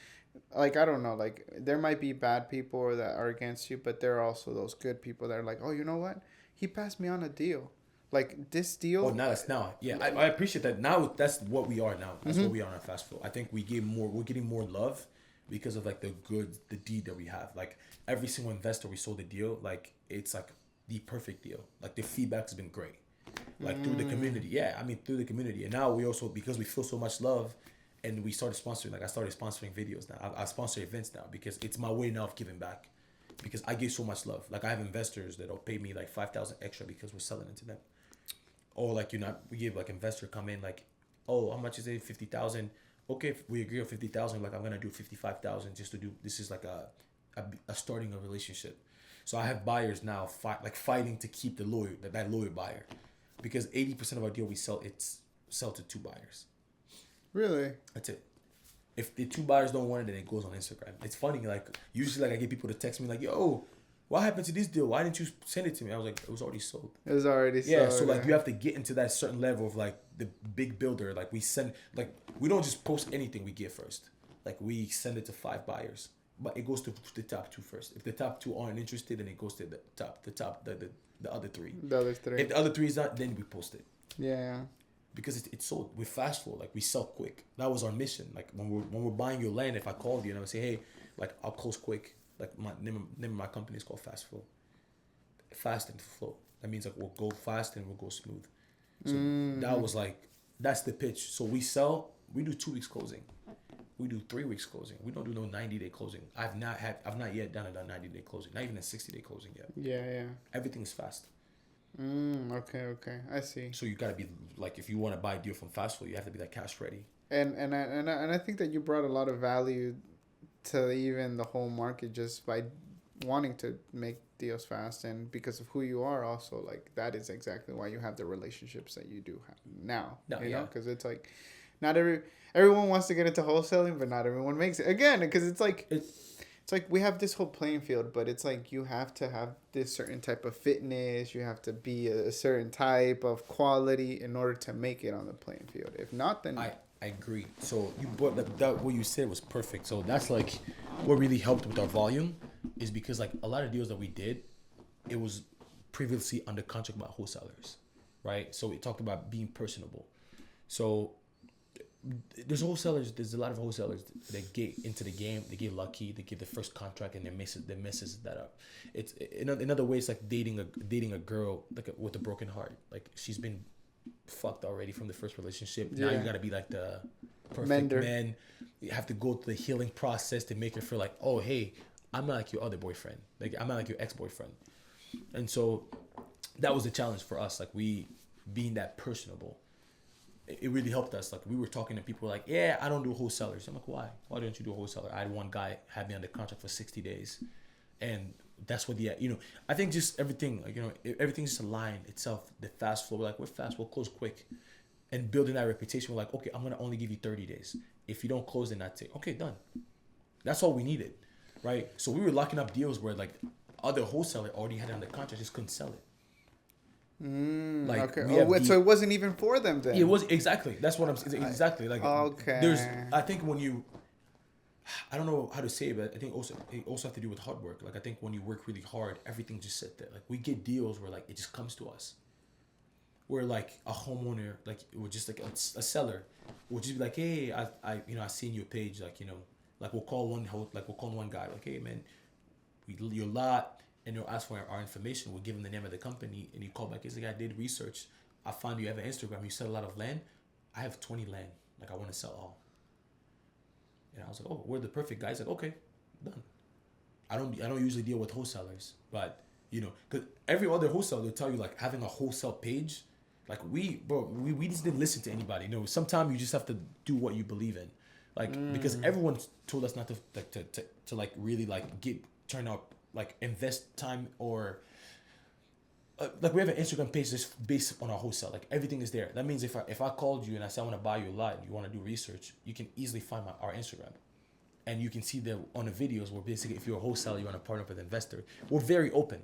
like, I don't know, like there might be bad people that are against you, but there are also those good people that are like, oh, you know what, he passed me on a deal, like this Oh, deal. now that's now. Yeah, I appreciate that. Now that's what we are now. That's Mm-hmm. what we are on Fast Flow. I think we're getting more love because of like the deed that we have. Like every single investor we sold the deal, like it's like the perfect deal. Like the feedback's been great. Like through the community. Yeah, I mean through the community. And now we also, because we feel so much love, and we started sponsoring, like I started sponsoring videos now. I sponsor events now because it's my way now of giving back. Because I give so much love. Like I have investors that'll pay me like 5,000 extra because we're selling it to them. Or like we give like investor come in like, oh, how much is it? 50,000. Okay, if we agree on 50,000, like I'm gonna do 55,000 just to do. This is like a starting a relationship. So I have buyers now fighting to keep that loyal buyer, because 80% of our deal we sell to two buyers. Really? That's it. If the two buyers don't want it, then it goes on Instagram. It's funny, like usually like I get people to text me like, yo, what happened to this deal? Why didn't you send it to me? I was like, it was already sold. It was already Yeah, sold, so like you have to get into that certain level of like the big builder. Like we don't just post anything we get first. Like we send it to 5 buyers, but it goes to the top 2 first. If the top 2 aren't interested, then it goes to the other 3. the other 3. If the other 3 is not, then we post it. Yeah. Because it's sold. We're Fast Flow. Like we sell quick. That was our mission. Like when we're buying your land, if I called you and I would say, hey, like I'll close quick. Like my name of my company is called Fast Flow. Fast and flow. That means like we'll go fast and we'll go smooth. So that was like, that's the pitch. So we do 2 weeks closing. We do 3 weeks closing. We don't do no 90-day closing. I've not yet done a 90-day closing. Not even a 60-day closing yet. Yeah. Everything is fast. Okay. I see. So you gotta be like, if you want to buy a deal from Fast Flow, you have to be like cash ready. And I think that you brought a lot of value to even the whole market just by wanting to make deals fast, and because of who you are also, like that is exactly why you have the relationships that you do have now. No, you yeah. know, because it's like not everyone wants to get into wholesaling, but not everyone makes it, again, because it's like we have this whole playing field, but it's like you have to have this certain type of fitness, you have to be a certain type of quality in order to make it on the playing field. If not, then I agree. So you brought that what you said was perfect. So that's like what really helped with our volume, is because like a lot of deals that we did, it was previously under contract by wholesalers, right? So we talked about being personable. So there's a lot of wholesalers that get into the game, they get lucky, they get the first contract and they messes that up. It's in other ways like dating a girl like with a broken heart. Like she's been fucked already from the first relationship. Now you gotta be like the perfect Mender. man. You have to go through the healing process to make her feel like, oh hey, I'm not like your other boyfriend. Like I'm not like your ex-boyfriend. And so that was the challenge for us. Like we being that personable, it really helped us. Like we were talking to people like, yeah, I don't do wholesalers. I'm like, why? Why don't you do a wholesaler? I had one guy had me under contract for 60 days, and that's what I think just everything, like, everything's just aligned itself. The Fast Flow, like we're fast, we'll close quick, and building that reputation. We're like, okay, I'm gonna only give you 30 days. If you don't close, then that's it. Okay, done. That's all we needed, right? So we were locking up deals where like other wholesaler already had it under contract, just couldn't sell it. Like, okay. So it wasn't even for them then. It was exactly. That's what I'm saying. Exactly. Like okay. I think when you, I don't know how to say it, but I think it also have to do with hard work. Like I think when you work really hard, everything just sit there. Like we get deals where like it just comes to us. Where like a homeowner, like it would just like a seller, would just be like, hey, I seen your page, like like we'll call one guy, like, hey man, your lot. And they'll ask for our information. We'll give them the name of the company, and you call back. He's like, I did research. I found you have an Instagram. You sell a lot of land. I have 20 land. Like I want to sell all. And I was like, oh, we're the perfect guys. Like, okay, done. I don't usually deal with wholesalers, but because every other wholesaler will tell you like having a wholesale page. Like we just didn't listen to anybody. Sometimes you just have to do what you believe in. like because everyone told us not to like really like turn out like invest time or like we have an Instagram page just based on our wholesale. Like everything is there. That means if I called you and I said I want to buy you a lot and you want to do research, you can easily find our Instagram, and you can see that on the videos. Where basically, if you're a wholesaler, you want to partner up with an investor. We're very open.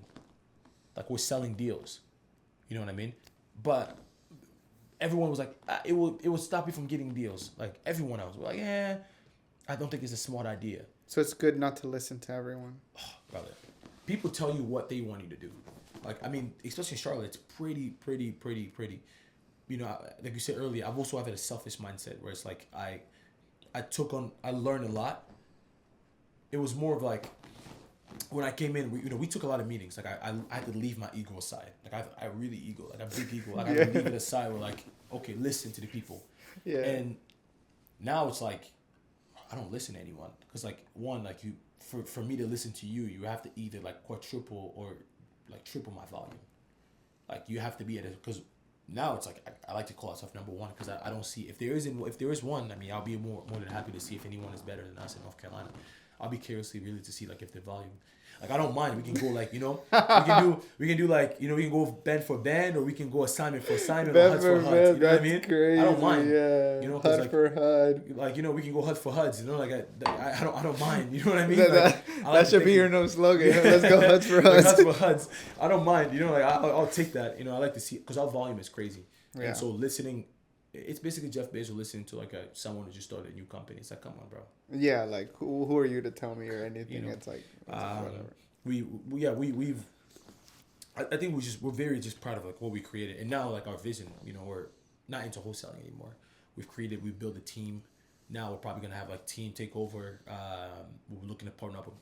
Like we're selling deals. You know what I mean? But everyone was like, it will stop you from getting deals. Like everyone else was like, yeah, I don't think it's a smart idea. So it's good not to listen to everyone. Oh, brother, people tell you what they want you to do. Like, I mean, especially in Charlotte, it's pretty. You know, like you said earlier, I've also had a selfish mindset where it's like I learned a lot. It was more of like when I came in, we took a lot of meetings. Like I had to leave my ego aside. Like I really ego, like a big ego. Like I had to leave it aside. We're like, okay, listen to the people. Yeah. And now it's like I don't listen to anyone because like one, like for me to listen to you, you have to either like quadruple or like triple my volume. Like you have to be at it because now it's like I like to call myself number one because I don't see if there is one. I mean, I'll be more than happy to see if anyone is better than us in North Carolina. I'll be curiously really to see like if the volume, like I don't mind. We can go like we can do like we can go band for band or we can go assignment for assignment or HUD for HUD. You know what I mean? Crazy, I don't mind. Yeah. You know, HUD like, for HUD. like we can go HUD for HUDs. You know, like I don't mind. You know what I mean? That should be your new slogan. Let's go HUDs for HUDs. Like HUDs for HUDs. I don't mind. You know, like I'll take that. You know, I like to see because our volume is crazy. Yeah. And so listening. It's basically Jeff Bezos listening to like someone who just started a new company. It's like, come on, bro. Yeah, like who are you to tell me or anything? You know, it's like whatever. We've. I think we're very just proud of like what we created, and now like our vision. You know, we're not into wholesaling anymore. We built a team. Now we're probably gonna have like team take over. We're looking to partner up with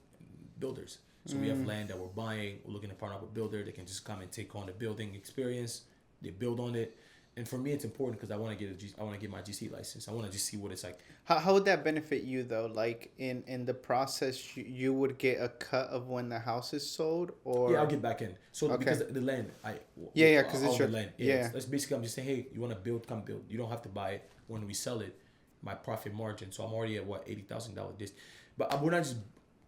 builders. So we have land that we're buying. We're looking to partner up with builder. They can just come and take on the building experience. They build on it. And for me, it's important because I want to get my GC license. I want to just see what it's like. How would that benefit you though? Like in the process, you would get a cut of when the house is sold, or yeah, I'll get back in. So okay. Because the land, because it's your land. Yeah, that's basically I'm just saying, hey, you want to build, come build. You don't have to buy it when we sell it. My profit margin. So I'm already at what $80,000 this, but we're not just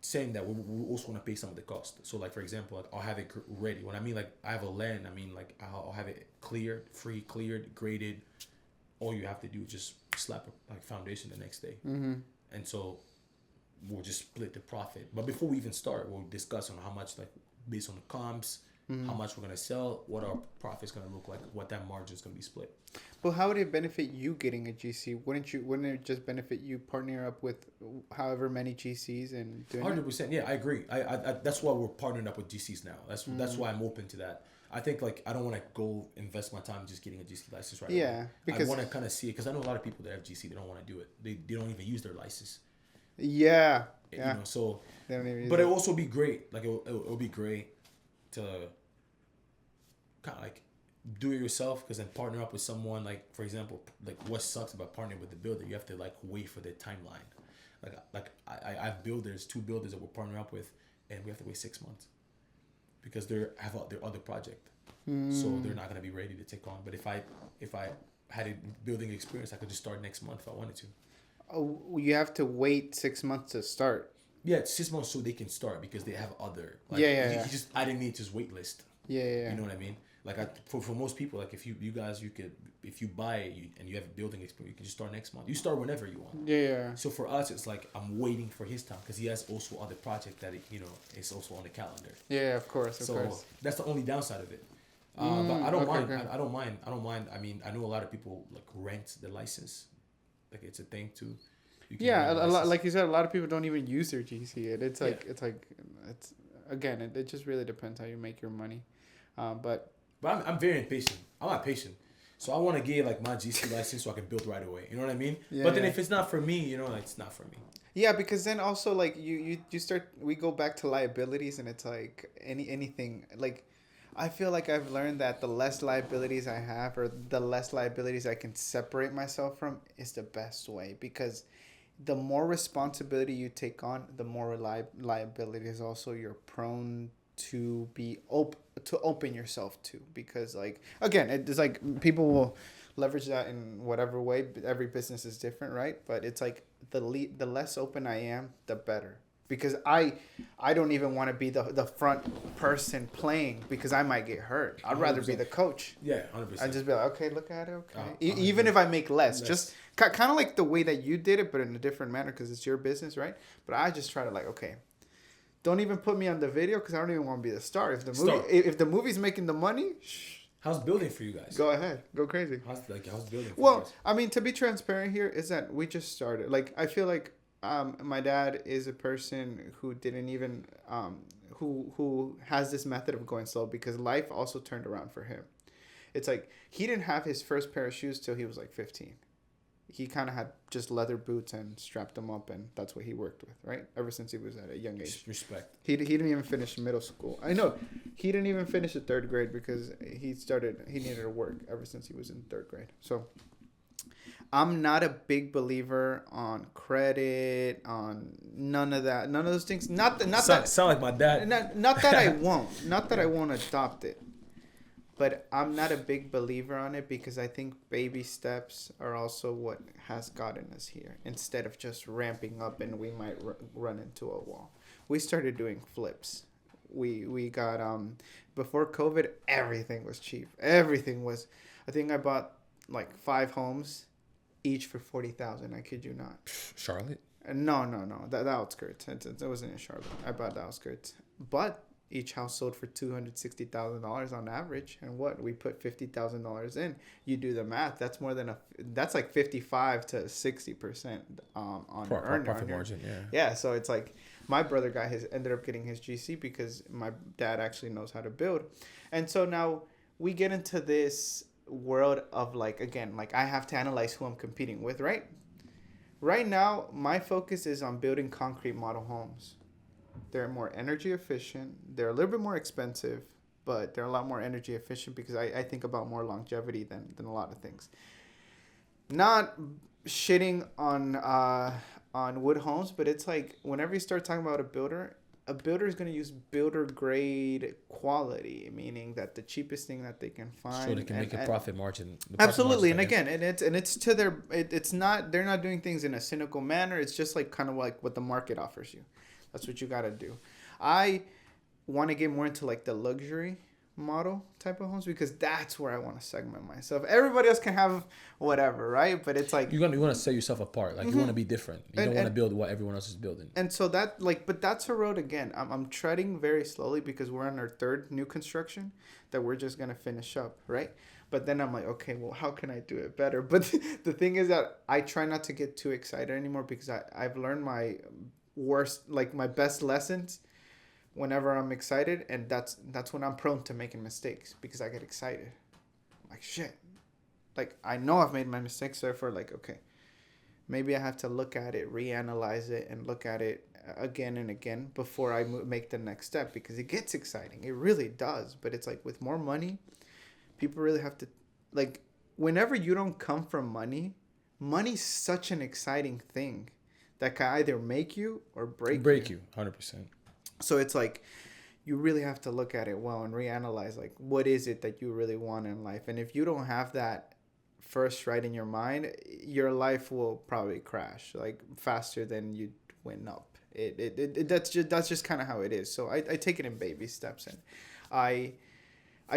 saying that we also want to pay some of the cost. So like for example, like, I'll have it ready. When I mean like I have a land, I mean like I'll have it cleared, graded. All you have to do is just slap a like foundation the next day, and so we'll just split the profit. But before we even start, we'll discuss on how much like based on the comps, how much we're gonna sell, what our profit's gonna look like, what that margin is gonna be split. But how would it benefit you getting a GC? Wouldn't it just benefit you partnering up with however many GCs and doing 100%? Yeah, I agree. I that's why we're partnering up with GCs now. That's why I'm open to that. I think like I don't want to go invest my time just getting a GC license right away. Because I want to kind of see it because I know a lot of people that have GC they don't want to do it. They don't even use their license. Yeah. You know, so but it'll also be great. Like it'll be great to kind of like do it yourself because then partner up with someone. Like for example, like what sucks about partnering with the builder, you have to like wait for their timeline. Like I have builders, 2 builders that we're partnering up with, and we have to wait 6 months because they have their other project, so they're not gonna be ready to take on. But if I had a building experience, I could just start next month if I wanted to. Oh, you have to wait 6 months to start. Yeah, it's 6 months so they can start because they have other. Like, yeah. I didn't need to just wait list. Yeah. You know what I mean? Like for most people, like if you could if you buy it and you have a building experience, you can just start next month. You start whenever you want. Yeah. So for us, it's like I'm waiting for his time because he has also other project that is also on the calendar. Yeah, of course. So that's the only downside of it. But I don't mind. Okay. I don't mind. I mean, I know a lot of people like rent the license. Like it's a thing too. Yeah, a lot. Like you said, a lot of people don't even use their GC. It's again, it just really depends how you make your money. But I'm very impatient. I'm not patient. So I want to get like my GC license so I can build right away. You know what I mean? Yeah, but then if it's not for me, like it's not for me. Yeah, because then also like you start, we go back to liabilities and it's like anything like, I feel like I've learned that the less liabilities I have or the less liabilities I can separate myself from is the best way, because the more responsibility you take on, the more liabilities also you're prone to be to open yourself to, because like again it's like people will leverage that in whatever way. Every business is different, right? But it's like the less open I am, the better, because I don't even want to be the front person playing, because I might get hurt. I'd rather be the coach. Yeah, 100%. I'd just be like, okay, look at it, okay. Even if I make less, just kind of like the way that you did it, but in a different manner, because it's your business, right? But I just try to like, okay, don't even put me on the video, because I don't even want to be the star. If the movie's making the money, how's building for you guys? go ahead, go crazy. How's building? For Well, you guys? I mean, to be transparent here, is that we just started. Like, I feel like my dad is a person who didn't even who has this method of going slow, because life also turned around for him. It's like he didn't have his first pair of shoes till he was like 15. He kind of had just leather boots and strapped them up, and that's what he worked with, right? Ever since he was at a young age. Respect. He didn't even finish middle school. I know he didn't even finish the third grade, because he needed to work ever since he was in third grade. So I'm not a big believer on credit, on none of that, none of those things. Not Sound like my dad. not that I won't, not that I won't adopt it, but I'm not a big believer on it, because I think baby steps are also what has gotten us here, instead of just ramping up and we might run into a wall. We started doing flips. We got before COVID, everything was cheap. Everything was, I think I bought like 5 homes, each for $40,000. I kid you not. Charlotte? No. The outskirts. It wasn't in Charlotte. I bought the outskirts, but each house sold for $260,000 on average. And what we put $50,000 in. You do the math. That's more than that's like 55 to 60% on profit margin. Yeah. Yeah. So it's like my brother ended up getting his GC, because my dad actually knows how to build, and so now we get into this world of like, again, like I have to analyze who I'm competing with, right? Right now, my focus is on building concrete model homes. They're more energy efficient. They're a little bit more expensive, but they're a lot more energy efficient, because I think about more longevity than a lot of things. Not shitting on wood homes, but it's like whenever you start talking about a builder is going to use builder grade quality, meaning that the cheapest thing that they can find, so they can make a profit margin. Absolutely. And again, it's to their, it's not, they're not doing things in a cynical manner. It's just like kind of like what the market offers you. That's what you got to do. I want to get more into like the luxury model type of homes, because that's where I want to segment myself. Everybody else can have whatever, right? But it's like you want to set yourself apart. Like you want to be different. You don't want to build what everyone else is building. And so that but that's a road again. I'm treading very slowly, because we're on our third new construction that we're just gonna finish up, right? But then I'm like, okay, well, how can I do it better? But the thing is that I try not to get too excited anymore, because I've learned my my best lessons whenever I'm excited, and that's when I'm prone to making mistakes, because I get excited. I'm like, shit. Like, I know I've made my mistakes, therefore, like, okay, maybe I have to look at it, reanalyze it, and look at it again and again before I make the next step, because it gets exciting. It really does. But it's like with more money, people really have to, like, whenever you don't come from money's such an exciting thing that can either make you or break you. 100%. So it's like you really have to look at it well and reanalyze, like, what is it that you really want in life? And if you don't have that first right in your mind, your life will probably crash like faster than you went up. That's just kind of how it is. So I take it in baby steps, and I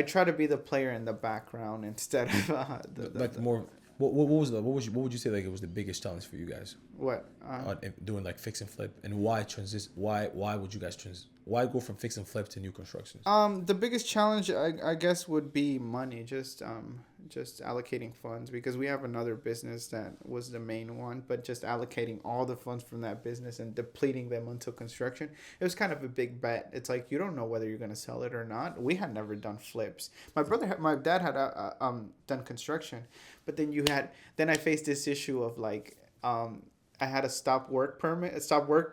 try to be the player in the background instead of more. What would you say like it was the biggest challenge for you guys? What doing like fix and flip, and why would you guys why go from fix and flip to new constructions? The biggest challenge I guess would be money, just allocating funds, because we have another business that was the main one, but just allocating all the funds from that business and depleting them until construction, it was kind of a big bet. It's like you don't know whether you're gonna sell it or not. We had never done flips. My dad had done construction, but then I faced this issue of like I had a stop work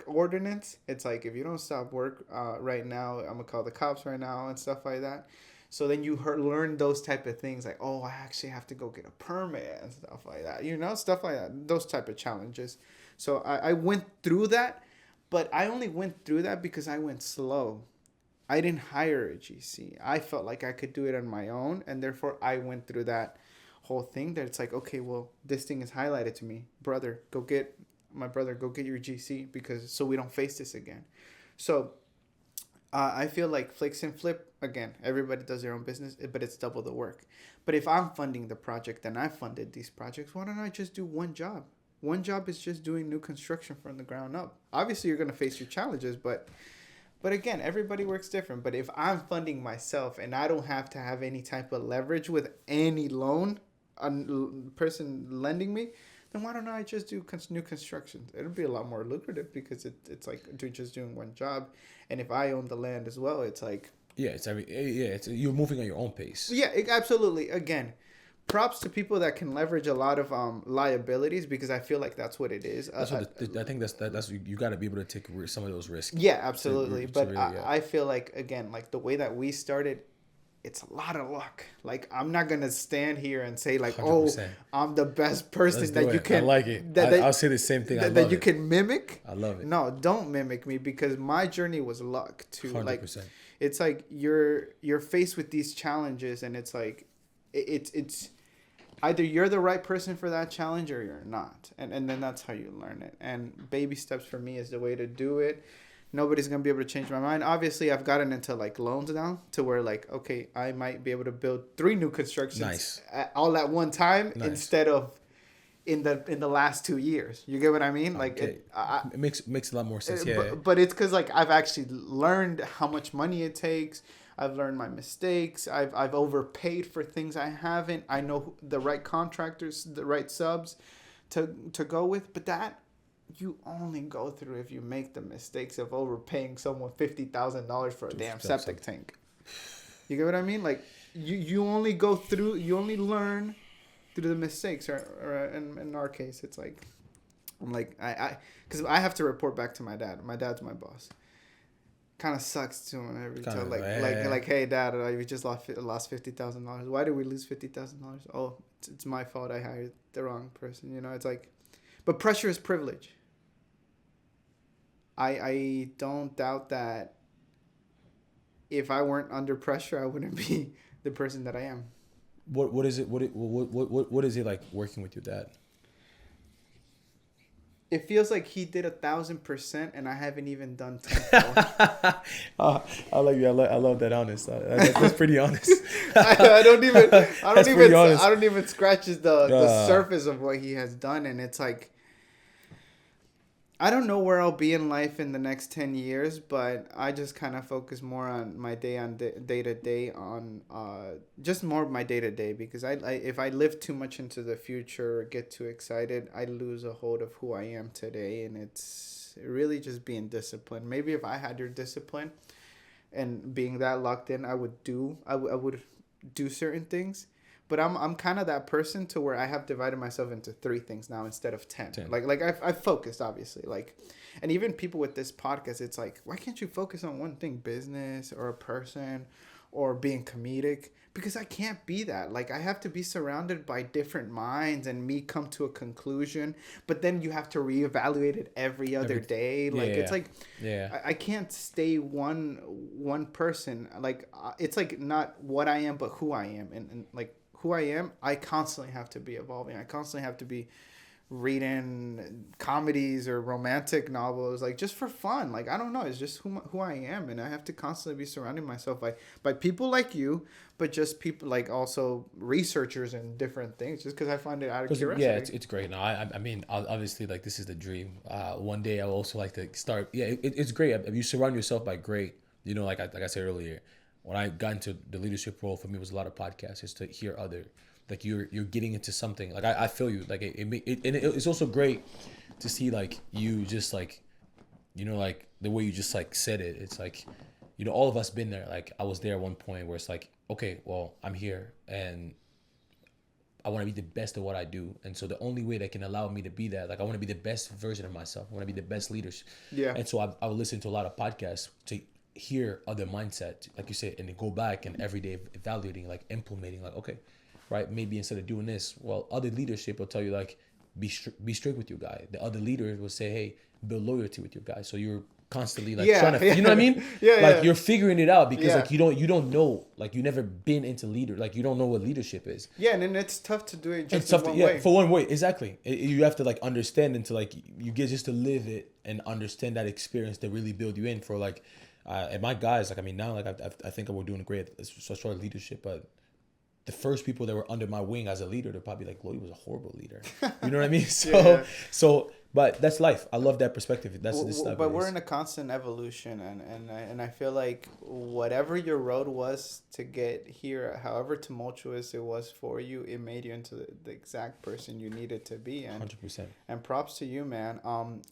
ordinance. It's like, if you don't stop work right now, I'm gonna call the cops right now and stuff like that. So then you learn those type of things, like, oh, I actually have to go get a permit and stuff like that. Stuff like that. Those type of challenges. So I went through that, but I only went through that because I went slow. I didn't hire a GC. I felt like I could do it on my own, and therefore I went through that whole thing that it's like, okay, well, this thing is highlighted to me. Brother, go get your GC, because so we don't face this again. So I feel like fix and flip, again, everybody does their own business, but it's double the work. But if I'm funding the project and I funded these projects, why don't I just do one job? One job is just doing new construction from the ground up. Obviously, you're going to face your challenges, but again, everybody works different. But if I'm funding myself and I don't have to have any type of leverage with any loan, a person lending me, then why don't I just do new constructions? It'll be a lot more lucrative, because it's like just doing one job. And if I own the land as well, it's like... Yeah, it's you're moving at your own pace. Yeah, absolutely. Again, props to people that can leverage a lot of liabilities, because I feel like that's what it is. I think that's you got to be able to take some of those risks. Yeah, absolutely. But really, I feel like, again, like the way that we started, it's a lot of luck. Like, I'm not gonna stand here and say like, 100%. Oh, I'm the best person that you can. I like it. I'll say the same thing. That you can mimic. I love it. No, don't mimic me, because my journey was luck too. 100%. Like, it's like you're faced with these challenges, and it's like it's either you're the right person for that challenge or you're not, and then that's how you learn it. And baby steps for me is the way to do it. Nobody's gonna be able to change my mind. Obviously, I've gotten into like loans now, to where like, okay, I might be able to build 3 new constructions all at one time, instead of in the last 2 years. You get what I mean? Like, okay. It makes a lot more sense. But it's because like I've actually learned how much money it takes. I've learned my mistakes. I've overpaid for things I haven't. I know the right contractors, the right subs to go with. But that you only go through if you make the mistakes of overpaying someone $50,000 for a damn septic tank. You get what I mean? Like, you only go through, you only learn through the mistakes. Or in our case, it's like, I'm like, because I have to report back to my dad. My dad's my boss. Kind of sucks to him every time. Like, hey, Dad, we just lost $50,000. Why did we lose $50,000? Oh, it's my fault. I hired the wrong person. You know, it's like, but pressure is privilege. I don't doubt that if I weren't under pressure, I wouldn't be the person that I am. What is it? What is it like working with your dad? It feels like he did 1,000%, and I haven't even done 10%. I like you. I love that honest. That's pretty honest. I don't even scratch the surface of what he has done, and it's like, I don't know where I'll be in life in the next 10 years, but I just kind of focus more on my day-to-day on just more of my day-to-day, because I if I live too much into the future or get too excited, I lose a hold of who I am today, and it's really just being disciplined. Maybe if I had your discipline and being that locked in, I would do certain things. But I'm kind of that person to where I have divided myself into 3 things now instead of 10. Like I've focused, obviously. Like, and even people with this podcast, it's like, why can't you focus on one thing, business or a person or being comedic? Because I can't be that. Like, I have to be surrounded by different minds and me come to a conclusion. But then you have to reevaluate it every other day. Like, it's like, I can't stay one person. Like, it's like not what I am, but who I am. And like, who I am, I constantly have to be evolving. I constantly have to be reading comedies or romantic novels, like, just for fun. Like, I don't know. It's just who I am. And I have to constantly be surrounding myself by people like you, but just people like also researchers and different things, just because I find it out of curiosity. Yeah, it's great. No, I mean, obviously, like, this is the dream. One day I will also like to start. Yeah, it's great. If you surround yourself by great, you know, like I said earlier, when I got into the leadership role, for me, it was a lot of podcasts, is to hear other, like, you're getting into something. Like, I feel you. Like, it's also great to see, like, you just, like, you know, like, the way you just, like, said it. It's like, you know, all of us been there. Like, I was there at one point where it's like, okay, well, I'm here and I want to be the best at what I do. And so the only way that can allow me to be that, like, I want to be the best version of myself. I want to be the best leaders. Yeah. And so I would listen to a lot of podcasts to hear other mindset, like you said, and then go back and every day evaluating, like, implementing, like, okay, right, maybe instead of doing this, well, other leadership will tell you, like, be strict with your guy. The other leaders will say, hey, build loyalty with your guy. So you're constantly like Yeah, trying to, yeah. you know what I mean? Yeah, Like yeah. you're figuring it out because Yeah. like you don't know, like you never been into leader, like you don't know what leadership is. Yeah, and then it's tough to do it It's just tough in to, one yeah, way. for one way, exactly. You have to like understand and to like you get just to live it and understand that experience to really build you in for like, and my guys like I mean now like I think we're doing great as far as leadership, but the first people that were under my wing as a leader, they're probably like, Lloyd was a horrible leader. You know what I mean? So, Yeah. but that's life. I love that perspective. That's this stuff. But we're in a constant evolution, and I feel like whatever your road was to get here, however tumultuous it was for you, it made you into the exact person you needed to be. And 100%. And props to you, man.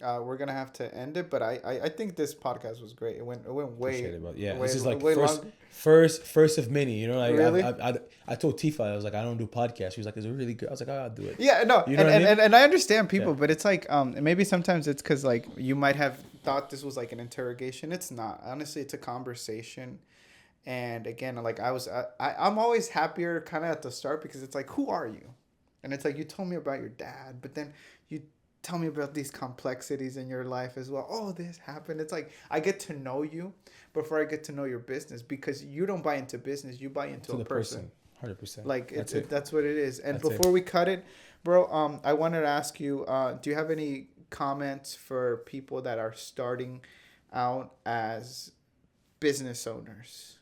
We're gonna have to end it, but I think this podcast was great. It went way. Appreciate it, bro. Yeah, way, this is like way first of many. You know, like Really? I told Tifa, I was like, I don't do podcasts. She was like, is it really good? I was like, I'll do it. Yeah, no, You know what I mean? and I understand people, Yeah. but it's like maybe sometimes it's because like you might have thought this was like an interrogation. It's not. Honestly, it's a conversation. And again, like I'm always happier kind of at the start because it's like, who are you? And it's like you told me about your dad, but then you tell me about these complexities in your life as well. Oh, this happened. It's like I get to know you before I get to know your business because you don't buy into business, you buy into a person. 100%. Like that's what it is. And That's before we cut it, bro, I wanted to ask you, do you have any comments for people that are starting out as business owners?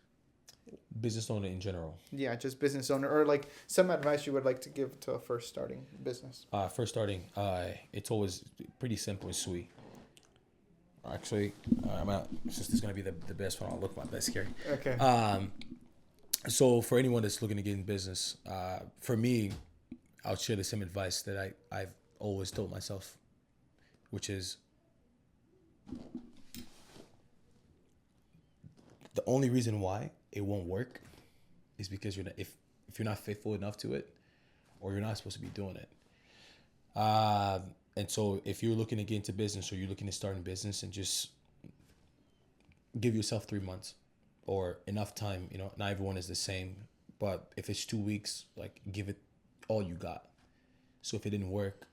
Business owner in general. Yeah, just business owner, or like some advice you would like to give to a first starting business. First starting, it's always pretty simple and sweet. Actually, since this is gonna be the best one, I'll look my best, Gary. Okay. So for anyone that's looking to get in business, for me, I'll share the same advice that I've always told myself, which is the only reason why it won't work is because if you're not faithful enough to it, or you're not supposed to be doing it. And so if you're looking to get into business or you're looking to start in business, and just give yourself 3 months or enough time. You know, not everyone is the same, but if it's 2 weeks, like give it all you got. So if it didn't work,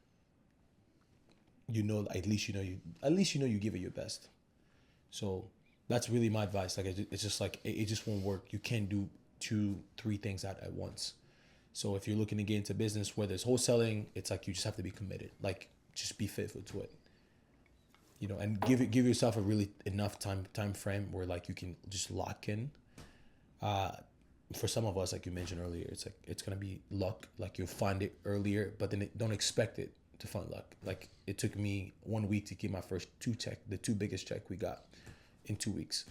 at least you know you give it your best. So that's really my advice. Like it's just like it just won't work. You can't do 2-3 things at once. So if you're looking to get into business, whether it's wholesaling, it's like you just have to be committed. Like just be faithful to it. You know, and give yourself a really enough time frame where like you can just lock in. For some of us, like you mentioned earlier, it's like it's gonna be luck. Like you'll find it earlier, but then don't expect it to find luck. Like it took me 1 week to get my first the 2 biggest check we got in 2 weeks.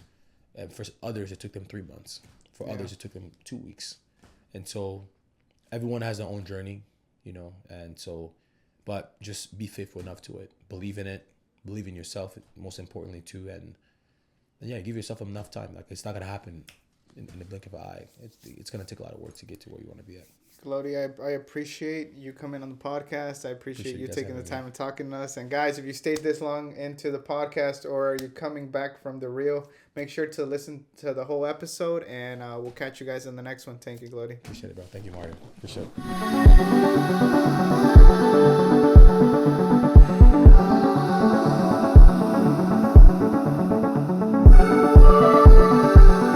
And for others, it took them 3 months. For others, it took them 2 weeks. And so everyone has their own journey, you know, and so, but just be faithful enough to it. Believe in it. Believe in yourself, most importantly, too. And yeah, give yourself enough time. Like, it's not going to happen in the blink of an eye. It's going to take a lot of work to get to where you want to be at. Glody, I appreciate you coming on the podcast. I appreciate you taking the time me. and talking to us. And guys, if you stayed this long into the podcast or you're coming back from the reel, make sure to listen to the whole episode, and we'll catch you guys in the next one. Thank you, Glody. Appreciate it, bro. Thank you, Mario. For sure.